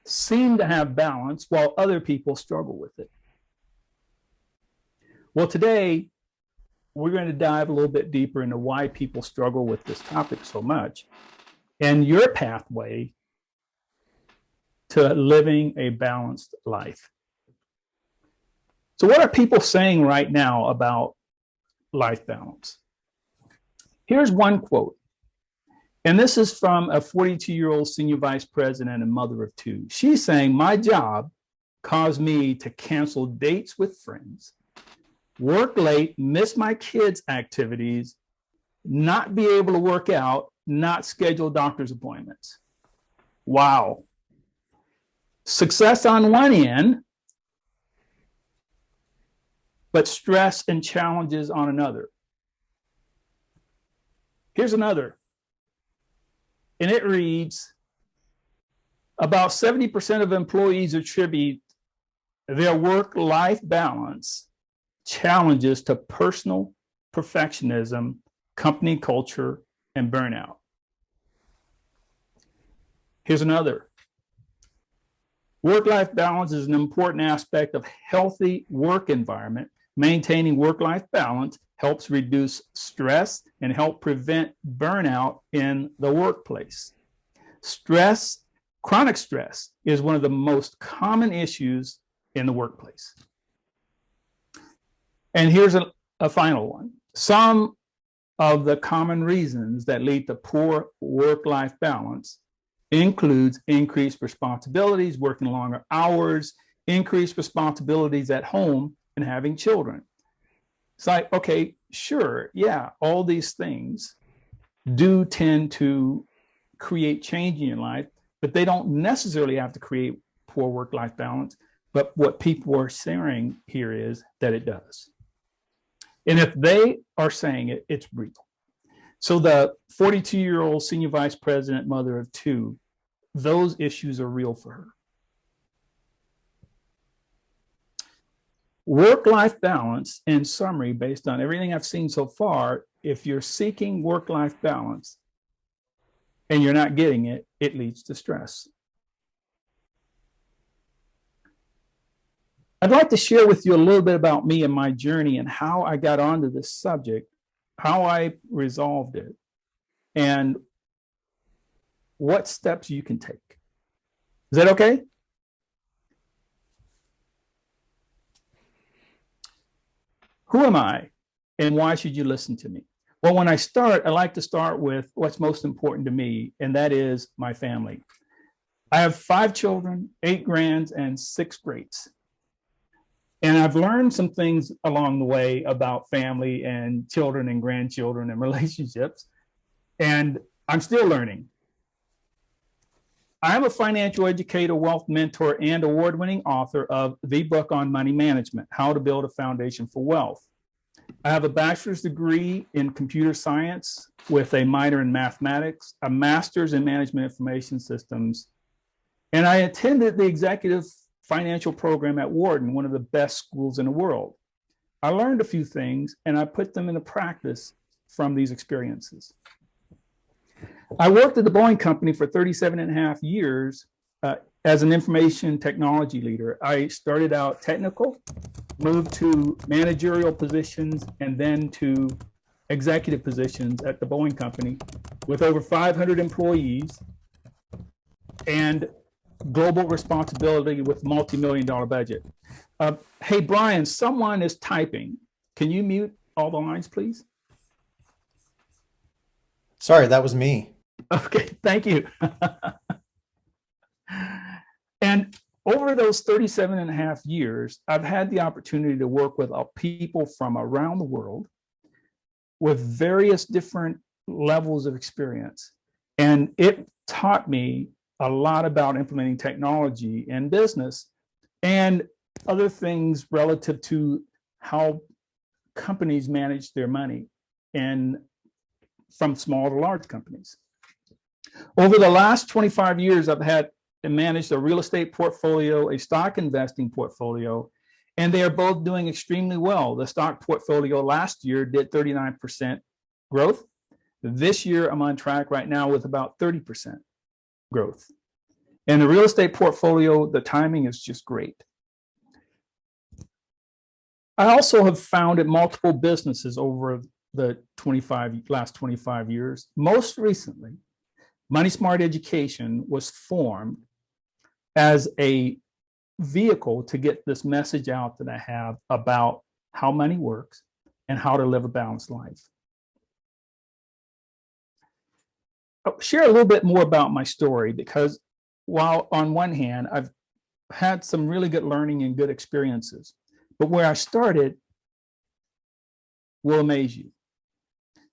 seem to have balance while other people struggle with it? Well, today, we're going to dive a little bit deeper into why people struggle with this topic so much and your pathway to living a balanced life. So what are people saying right now about life balance? Here's one quote. And this is from a 42-year-old senior vice president and mother of two. She's saying, my job caused me to cancel dates with friends, work late, miss my kids' activities, not be able to work out, not schedule doctor's appointments. Wow. Success on one end, but stress and challenges on another. Here's another. And it reads, about 70% of employees attribute their work-life balance challenges to personal perfectionism, company culture, and burnout. Here's another. Work-life balance is an important aspect of healthy work environment. Maintaining work-life balance helps reduce stress and help prevent burnout in the workplace. Stress, chronic stress, is one of the most common issues in the workplace. And here's a final one. Some of the common reasons that lead to poor work-life balance includes increased responsibilities, working longer hours, increased responsibilities at home, and having children. It's like, okay, sure, yeah, all these things do tend to create change in your life, but they don't necessarily have to create poor work-life balance. But what people are saying here is that it does. And if they are saying it, it's real. So the 42-year-old senior vice president, mother of two, those issues are real for her. Work-life balance, in summary, based on everything I've seen so far, if you're seeking work-life balance and you're not getting it, it leads to stress. I'd like to share with you a little bit about me and my journey and how I got onto this subject, how I resolved it, and what steps you can take. Is that okay? Who am I and why should you listen to me? Well, when I start, I like to start with what's most important to me, and that is my family. I have 5 children, 8 grands, and 6 greats. And I've learned some things along the way about family and children and grandchildren and relationships, and I'm still learning. I'm a financial educator, wealth mentor, and award-winning author of the book on money management, How to Build a Foundation for Wealth. I have a bachelor's degree in computer science with a minor in mathematics, a master's in management information systems, and I attended the executive financial program at Wharton, one of the best schools in the world. I learned a few things and I put them into practice from these experiences. I worked at the Boeing Company for 37 and a half years as an information technology leader. I started out technical, moved to managerial positions, and then to executive positions at the Boeing Company with over 500 employees and global responsibility with multi-million-dollar budget. Hey, Brian, someone is typing. Can you mute all the lines, please? Sorry, that was me. Okay, thank you. And over those 37 and a half years, I've had the opportunity to work with people from around the world with various different levels of experience. And it taught me a lot about implementing technology in business and other things relative to how companies manage their money, and from small to large companies. Over the last 25 years, I've had and managed a real estate portfolio, a stock investing portfolio, and they are both doing extremely well. The stock portfolio last year did 39% growth. This year, I'm on track right now with about 30% growth. And the real estate portfolio, the timing is just great. I also have founded multiple businesses over the last 25 years. Most recently, Money Smart Education was formed as a vehicle to get this message out that I have about how money works and how to live a balanced life. I'll share a little bit more about my story, because while on one hand, I've had some really good learning and good experiences, but where I started will amaze you.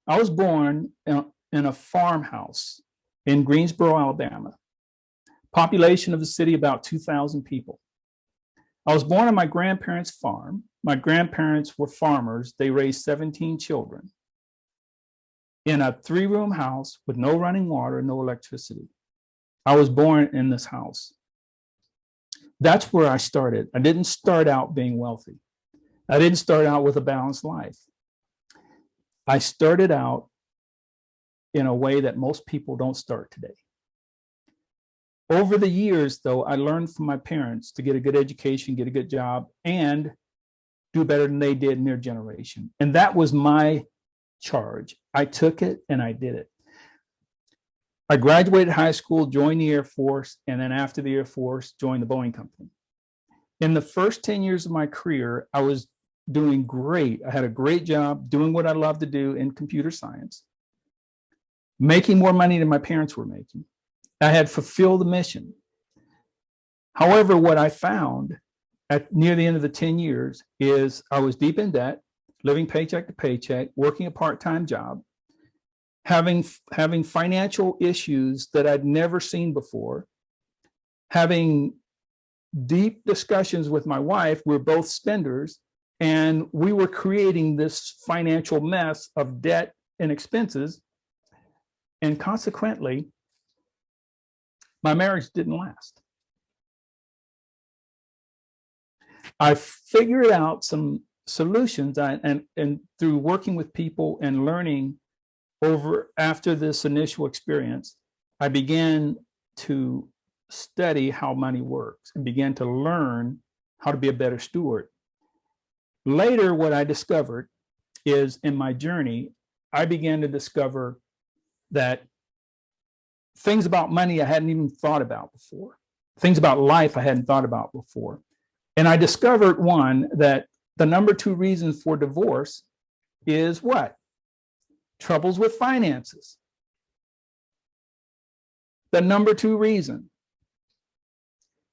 I was born in a farmhouse in Greensboro, Alabama. Population of the city, about 2,000 people. I was born on my grandparents' farm. My grandparents were farmers. They raised 17 children in a 3-room house with no running water, no electricity. I was born in this house. That's where I started. I didn't start out being wealthy. I didn't start out with a balanced life. I started out in a way that most people don't start today. Over the years, though, I learned from my parents to get a good education, get a good job, and do better than they did in their generation. And that was my charge. I took it and I did it. I graduated high school, joined the Air Force, and then after the Air Force, joined the Boeing Company. In the first 10 years of my career, I was doing great. I had a great job doing what I love to do in computer science, making more money than my parents were making. I had fulfilled the mission. However, what I found near the end of the 10 years is I was deep in debt, living paycheck to paycheck, working a part-time job, having financial issues that I'd never seen before, having deep discussions with my wife. We're both spenders, and we were creating this financial mess of debt and expenses. And consequently, my marriage didn't last. I figured out some solutions, and through working with people and learning after this initial experience, I began to study how money works and began to learn how to be a better steward. Later, what I discovered is, in my journey, I began to discover that things about money I hadn't even thought about before, things about life I hadn't thought about before. And I discovered, one, that the number 2 reason for divorce is what? Troubles with finances. The number 2 reason.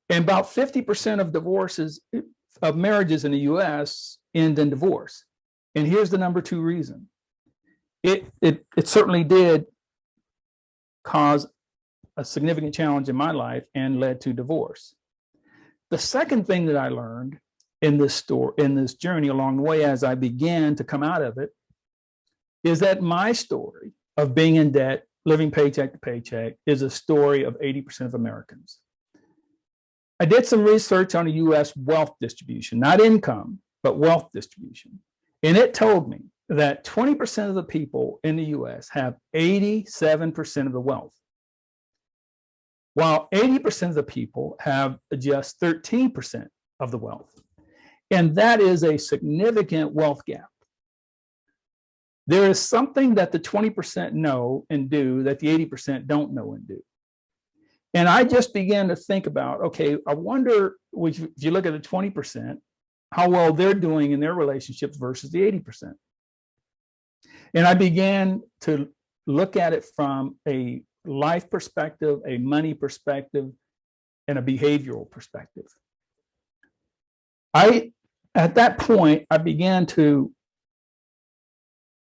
And about 50% of divorces, of marriages in the US, end in divorce. And here's the number 2 reason. It certainly did cause a significant challenge in my life and led to divorce. The second thing that I learned in this story, in this journey along the way, as I began to come out of it, is that my story of being in debt, living paycheck to paycheck, is a story of 80% of Americans. I did some research on the US wealth distribution, not income, but wealth distribution. And it told me that 20% of the people in the US have 87% of the wealth, while 80% of the people have just 13% of the wealth. And that is a significant wealth gap. There is something that the 20% know and do that the 80% don't know and do. And I just began to think about, okay, I wonder, if you look at the 20%, how well they're doing in their relationships versus the 80%. And I began to look at it from a life perspective, a money perspective, and a behavioral perspective. At that point, I began to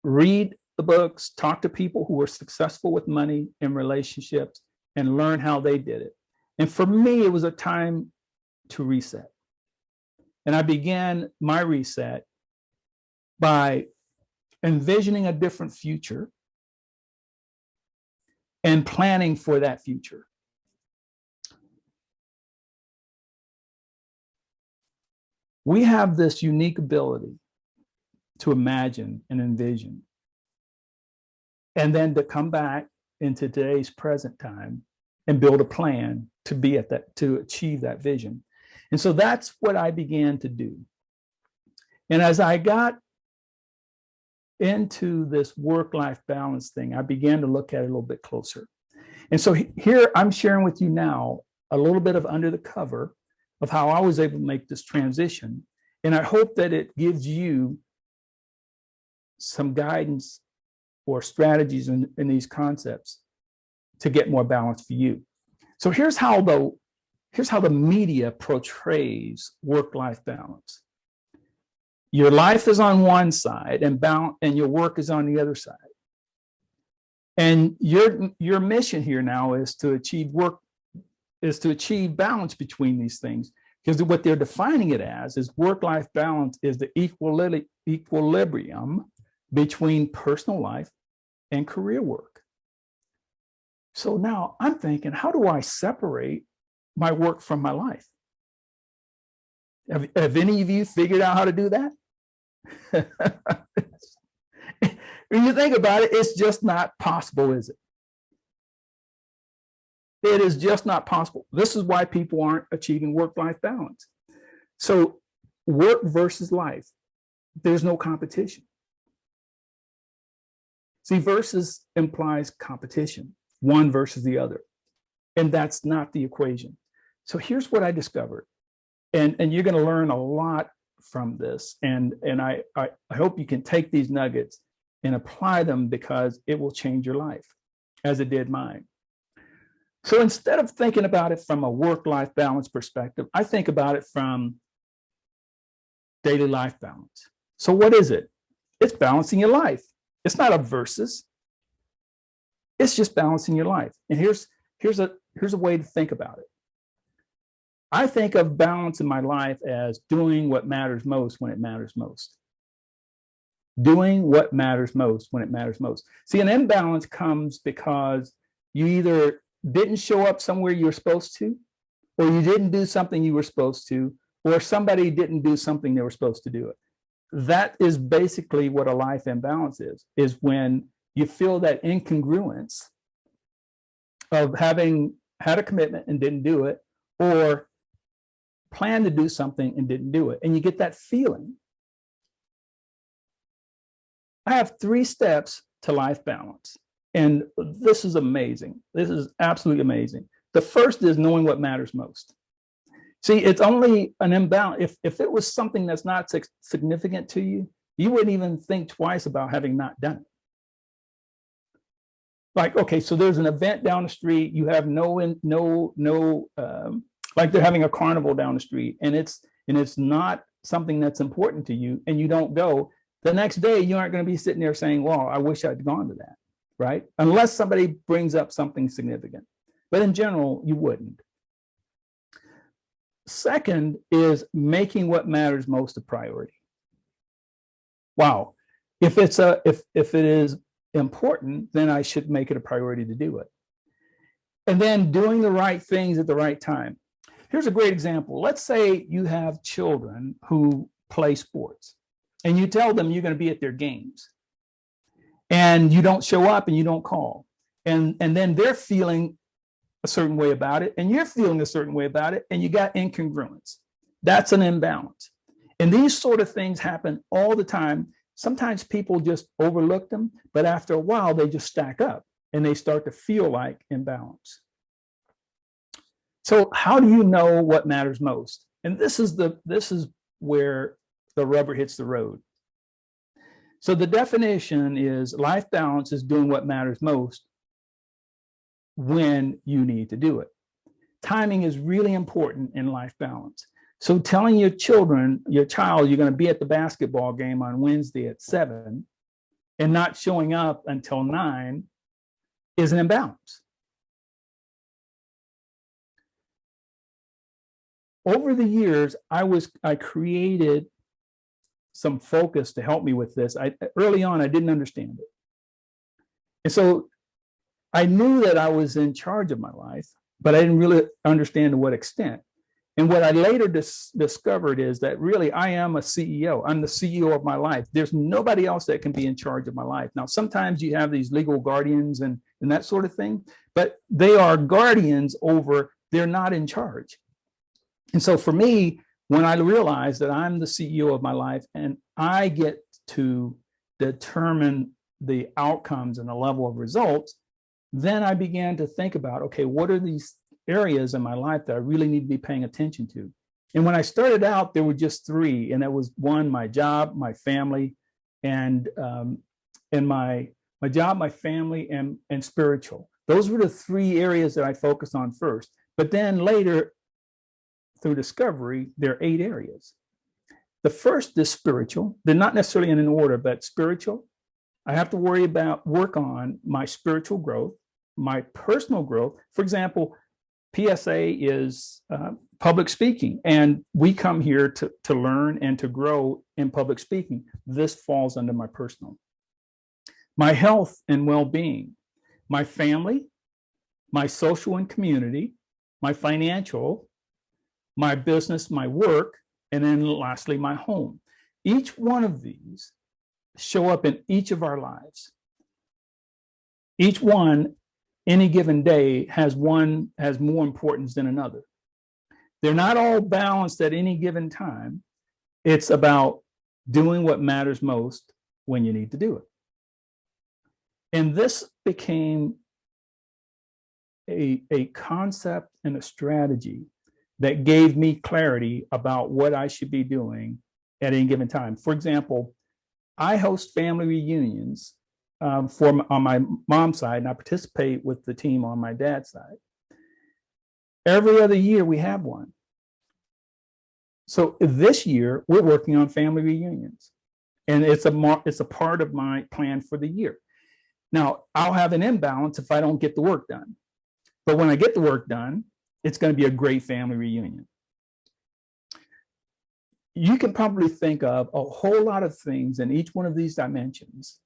read the books, talk to people who were successful with money and relationships, and learn how they did it. And for me, it was a time to reset. And I began my reset by envisioning a different future and planning for that future. We have this unique ability to imagine and envision, and then to come back into today's present time and build a plan to be at that, to achieve that vision. And so that's what I began to do. And as I got into this work-life balance thing, I began to look at it a little bit closer. And so here I'm sharing with you now a little bit of under the cover of how I was able to make this transition. And I hope that it gives you some guidance or strategies in these concepts to get more balance for you. So here's how the media portrays work-life balance. Your life is on one side and your work is on the other side. And your mission here now is to achieve balance between these things. Because what they're defining it as is work-life balance is the equilibrium between personal life and career work. So now I'm thinking, how do I separate my work from my life? Have any of you figured out how to do that? When you think about it, it's just not possible, is it? It is just not possible. This is why people aren't achieving work-life balance. So work versus life, there's no competition. See, versus implies competition, one versus the other. And that's not the equation. So here's what I discovered. And you're going to learn a lot from this. And I hope you can take these nuggets and apply them, because it will change your life as it did mine. So instead of thinking about it from a work-life balance perspective, I think about it from daily life balance. So what is it? It's balancing your life. It's not a versus. It's just balancing your life. And here's a way to think about it. I think of balance in my life as doing what matters most when it matters most. Doing what matters most when it matters most. See, an imbalance comes because you either didn't show up somewhere you were supposed to, or you didn't do something you were supposed to, or somebody didn't do something they were supposed to do it. That is basically what a life imbalance is when you feel that incongruence of having had a commitment and didn't do it, or planned to do something and didn't do it. And you get that feeling. I have 3 steps to life balance. And this is amazing. This is absolutely amazing. The first is knowing what matters most. See, it's only an imbalance. If it was something that's not significant to you, you wouldn't even think twice about having not done it. Like, okay, so there's an event down the street. You have like they're having a carnival down the street, and it's not something that's important to you, and you don't go. The next day, you aren't going to be sitting there saying, well, I wish I'd gone to that, right? Unless somebody brings up something significant. But in general, you wouldn't. Second is making what matters most a priority. Wow. If it is important, then I should make it a priority to do it. And then doing the right things at the right time. Here's a great example. Let's say you have children who play sports and you tell them you're going to be at their games and you don't show up and you don't call. And then they're feeling a certain way about it and you're feeling a certain way about it, and you got incongruence. That's an imbalance. And these sort of things happen all the time. Sometimes people just overlook them, but after a while they just stack up and they start to feel like imbalance. So how do you know what matters most? And this is where the rubber hits the road. So the definition is life balance is doing what matters most when you need to do it. Timing is really important in life balance. So telling your child you're going to be at the basketball game on Wednesday at 7 and not showing up until 9 is an imbalance. Over the years, I created some focus to help me with this. Early on, I didn't understand it. And so I knew that I was in charge of my life, but I didn't really understand to what extent. And what I later discovered is that really I am a CEO. I'm the CEO of my life. There's nobody else that can be in charge of my life. Now, sometimes you have these legal guardians and that sort of thing, but they are guardians over, they're not in charge. And so for me, when I realized that I'm the CEO of my life and I get to determine the outcomes and the level of results, then I began to think about, okay, what are these areas in my life that I really need to be paying attention to? And when I started out, there were just 3, and that was one, my job, my family, and my job, my family, and spiritual. Those were the 3 areas that I focused on first. But then later, through discovery, there are 8 areas. The first is spiritual. They're not necessarily in an order, but spiritual. I have to work on my spiritual growth, my personal growth. For example, PSA is public speaking, and we come here to learn and to grow in public speaking. This falls under my personal. My health and well-being, my family, my social and community, my financial, my business, my work, and then lastly, my home. Each one of these show up in each of our lives. Each one, any given day, has more importance than another. They're not all balanced at any given time. It's about doing what matters most when you need to do it. And this became a concept and a strategy that gave me clarity about what I should be doing at any given time. For example, I host family reunions on my mom's side, and I participate with the team on my dad's side. Every other year we have one. So this year we're working on family reunions, and it's a part of my plan for the year. Now, I'll have an imbalance if I don't get the work done. But when I get the work done, it's going to be a great family reunion. You can probably think of a whole lot of things in each one of these dimensions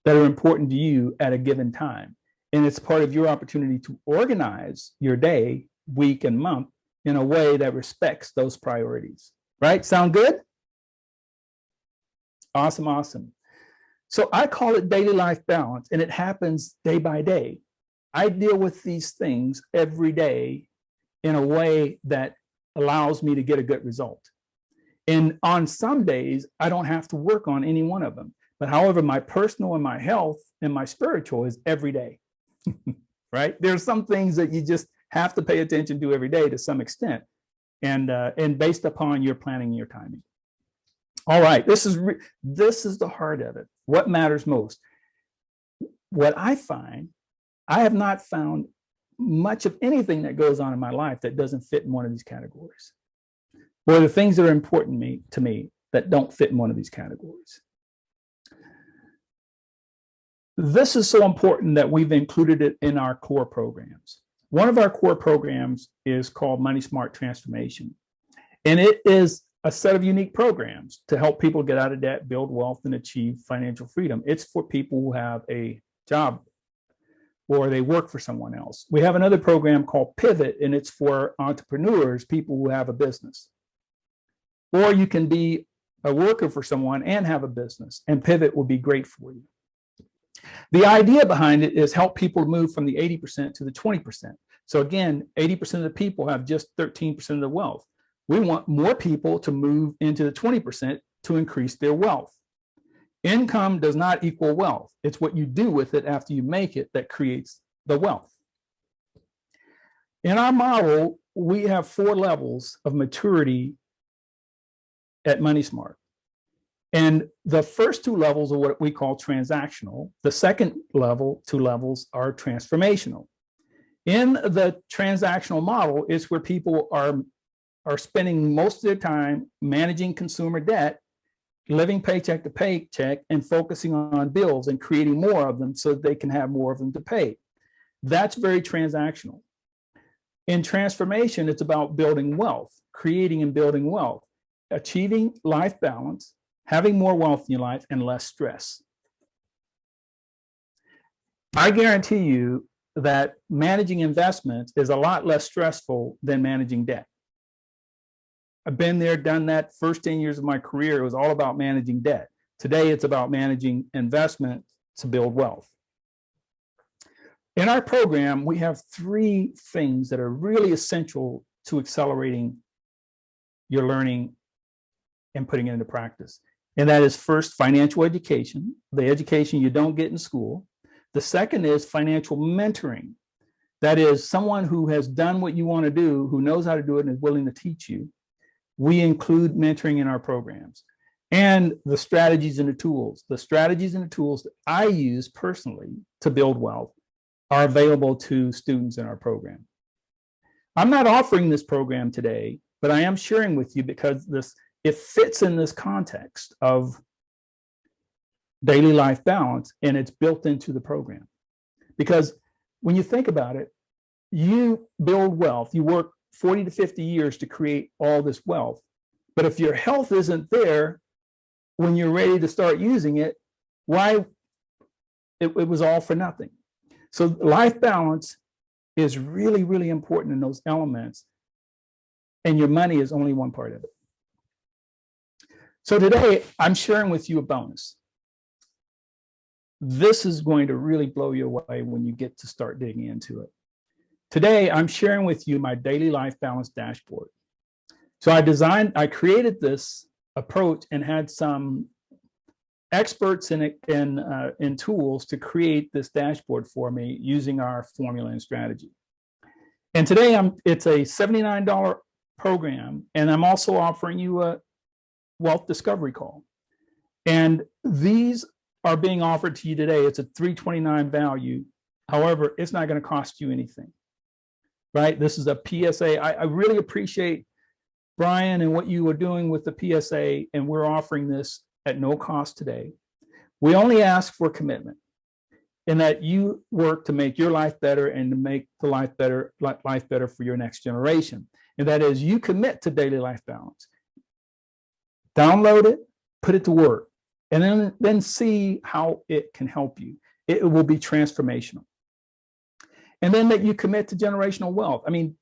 that are important to you at a given time. And it's part of your opportunity to organize your day, week, and month in a way that respects those priorities. Right? Sound good? Awesome, awesome. So I call it daily life balance, and it happens day by day. I deal with these things every day in a way that allows me to get a good result. And on some days, I don't have to work on any one of them. But however, my personal and my health and my spiritual is every day, right? There are some things that you just have to pay attention to every day to some extent, and based upon your planning and your timing. All right, this is the heart of it. What matters most? What I find, I have not found much of anything that goes on in my life that doesn't fit in one of these categories, or the things that are important to me that don't fit in one of these categories. This is so important that we've included it in our core programs. One of our core programs is called Money Smart Transformation. And it is a set of unique programs to help people get out of debt, build wealth, and achieve financial freedom. It's for people who have a job or they work for someone else. We have another program called Pivot, and it's for entrepreneurs, people who have a business. Or you can be a worker for someone and have a business, and Pivot will be great for you. The idea behind it is help people move from the 80% to the 20%. So again, 80% of the people have just 13% of the wealth. We want more people to move into the 20% to increase their wealth. Income does not equal wealth. It's what you do with it after you make it that creates the wealth. In our model, we have 4 levels of maturity at Money Smart. And the first 2 levels are what we call transactional. The second level, 2 levels, are transformational. In the transactional model, it's where people are spending most of their time managing consumer debt, living paycheck to paycheck, and focusing on bills and creating more of them so that they can have more of them to pay. That's very transactional. In transformation, it's about building wealth, creating and building wealth, achieving life balance, having more wealth in your life, and less stress. I guarantee you that managing investments is a lot less stressful than managing debt. I've been there, done that. First 10 years of my career, it was all about managing debt. Today, it's about managing investment to build wealth. In our program, we have 3 things that are really essential to accelerating your learning and putting it into practice. And that is, first, financial education, the education you don't get in school. The second is financial mentoring. That is, someone who has done what you want to do, who knows how to do it and is willing to teach you. We include mentoring in our programs. And the strategies and the tools. The strategies and the tools that I use personally to build wealth are available to students in our program. I'm not offering this program today, but I am sharing with you because it fits in this context of daily life balance, and it's built into the program. Because when you think about it, you build wealth, you work 40 to 50 years to create all this wealth. But if your health isn't there when you're ready to start using it, why? It was all for nothing. So life balance is really, really important in those elements. And your money is only one part of it. So today, I'm sharing with you a bonus. This is going to really blow you away when you get to start digging into it. Today, I'm sharing with you my daily life balance dashboard. So I created this approach and had some experts in tools to create this dashboard for me using our formula and strategy. And today, it's a $79 program, and I'm also offering you a wealth discovery call. And these are being offered to you today. It's a $329 value. However, it's not going to cost you anything. Right? This is a PSA. I really appreciate Brian and what you are doing with the PSA, and we're offering this at no cost today. We only ask for commitment in that you work to make your life better and to make the life better for your next generation. And that is, you commit to daily life balance. Download it, put it to work, and then see how it can help you. It will be transformational. And then that you commit to generational wealth. I mean,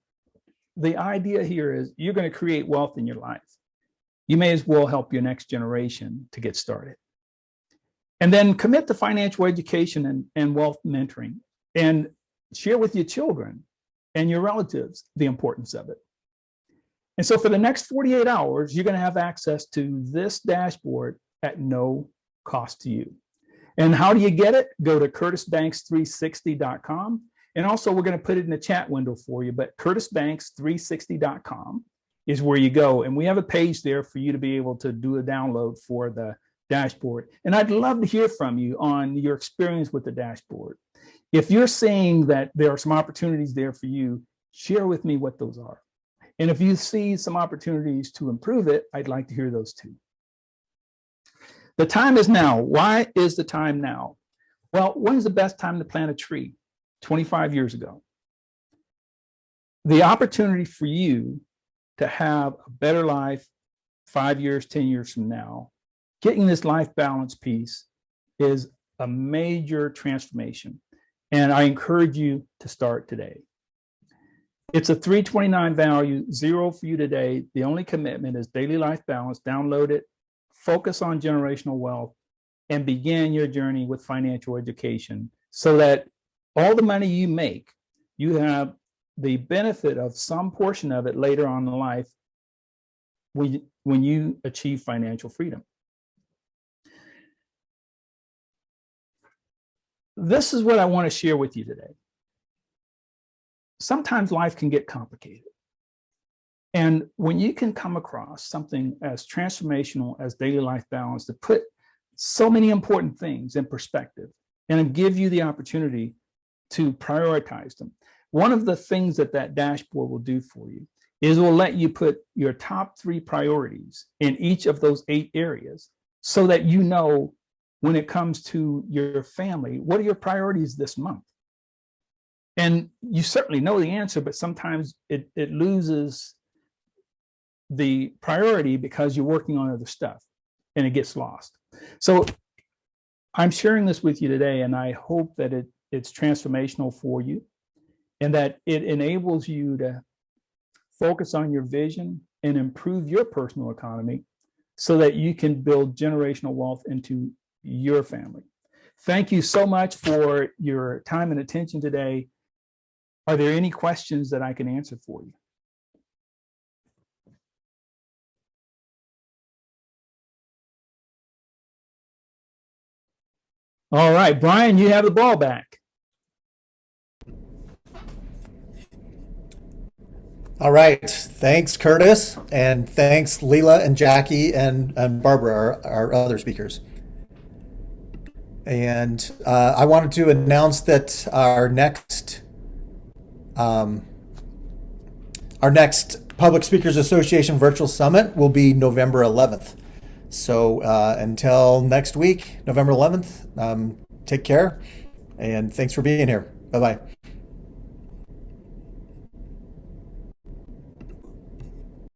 the idea here is you're going to create wealth in your life. You may as well help your next generation to get started. And then commit to financial education and wealth mentoring, and share with your children and your relatives the importance of it. And so for the next 48 hours, you're going to have access to this dashboard at no cost to you. And how do you get it? Go to curtisbanks360.com. And also, we're going to put it in the chat window for you, but curtisbanks360.com is where you go. And we have a page there for you to be able to do a download for the dashboard. And I'd love to hear from you on your experience with the dashboard. If you're seeing that there are some opportunities there for you, share with me what those are. And if you see some opportunities to improve it, I'd like to hear those too. The time is now. Why is the time now? Well, when's the best time to plant a tree? 25 years ago. The opportunity for you to have a better life 5 years, 10 years from now, getting this life balance piece is a major transformation. And I encourage you to start today. It's a 329 value, 0 for you today. The only commitment is daily life balance. Download it, focus on generational wealth, and begin your journey with financial education so that all the money you make, you have the benefit of some portion of it later on in life when you achieve financial freedom. This is what I want to share with you today. Sometimes life can get complicated. And when you can come across something as transformational as daily life balance to put so many important things in perspective and give you the opportunity to prioritize them. One of the things that dashboard will do for you is it will let you put your top 3 priorities in each of those 8 areas so that you know when it comes to your family, what are your priorities this month? And you certainly know the answer, but sometimes it loses the priority because you're working on other stuff and it gets lost. So I'm sharing this with you today, and I hope that it's transformational for you and that it enables you to focus on your vision and improve your personal economy so that you can build generational wealth into your family. Thank you so much for your time and attention today. Are there any questions that I can answer for you? All right, Brian, you have the ball back. All right. Thanks, Curtis. And thanks, Lila and Jackie and Barbara, our other speakers. And I wanted to announce that our next Public Speakers Association Virtual Summit will be November 11th. So until next week, November 11th, take care. And thanks for being here. Bye-bye.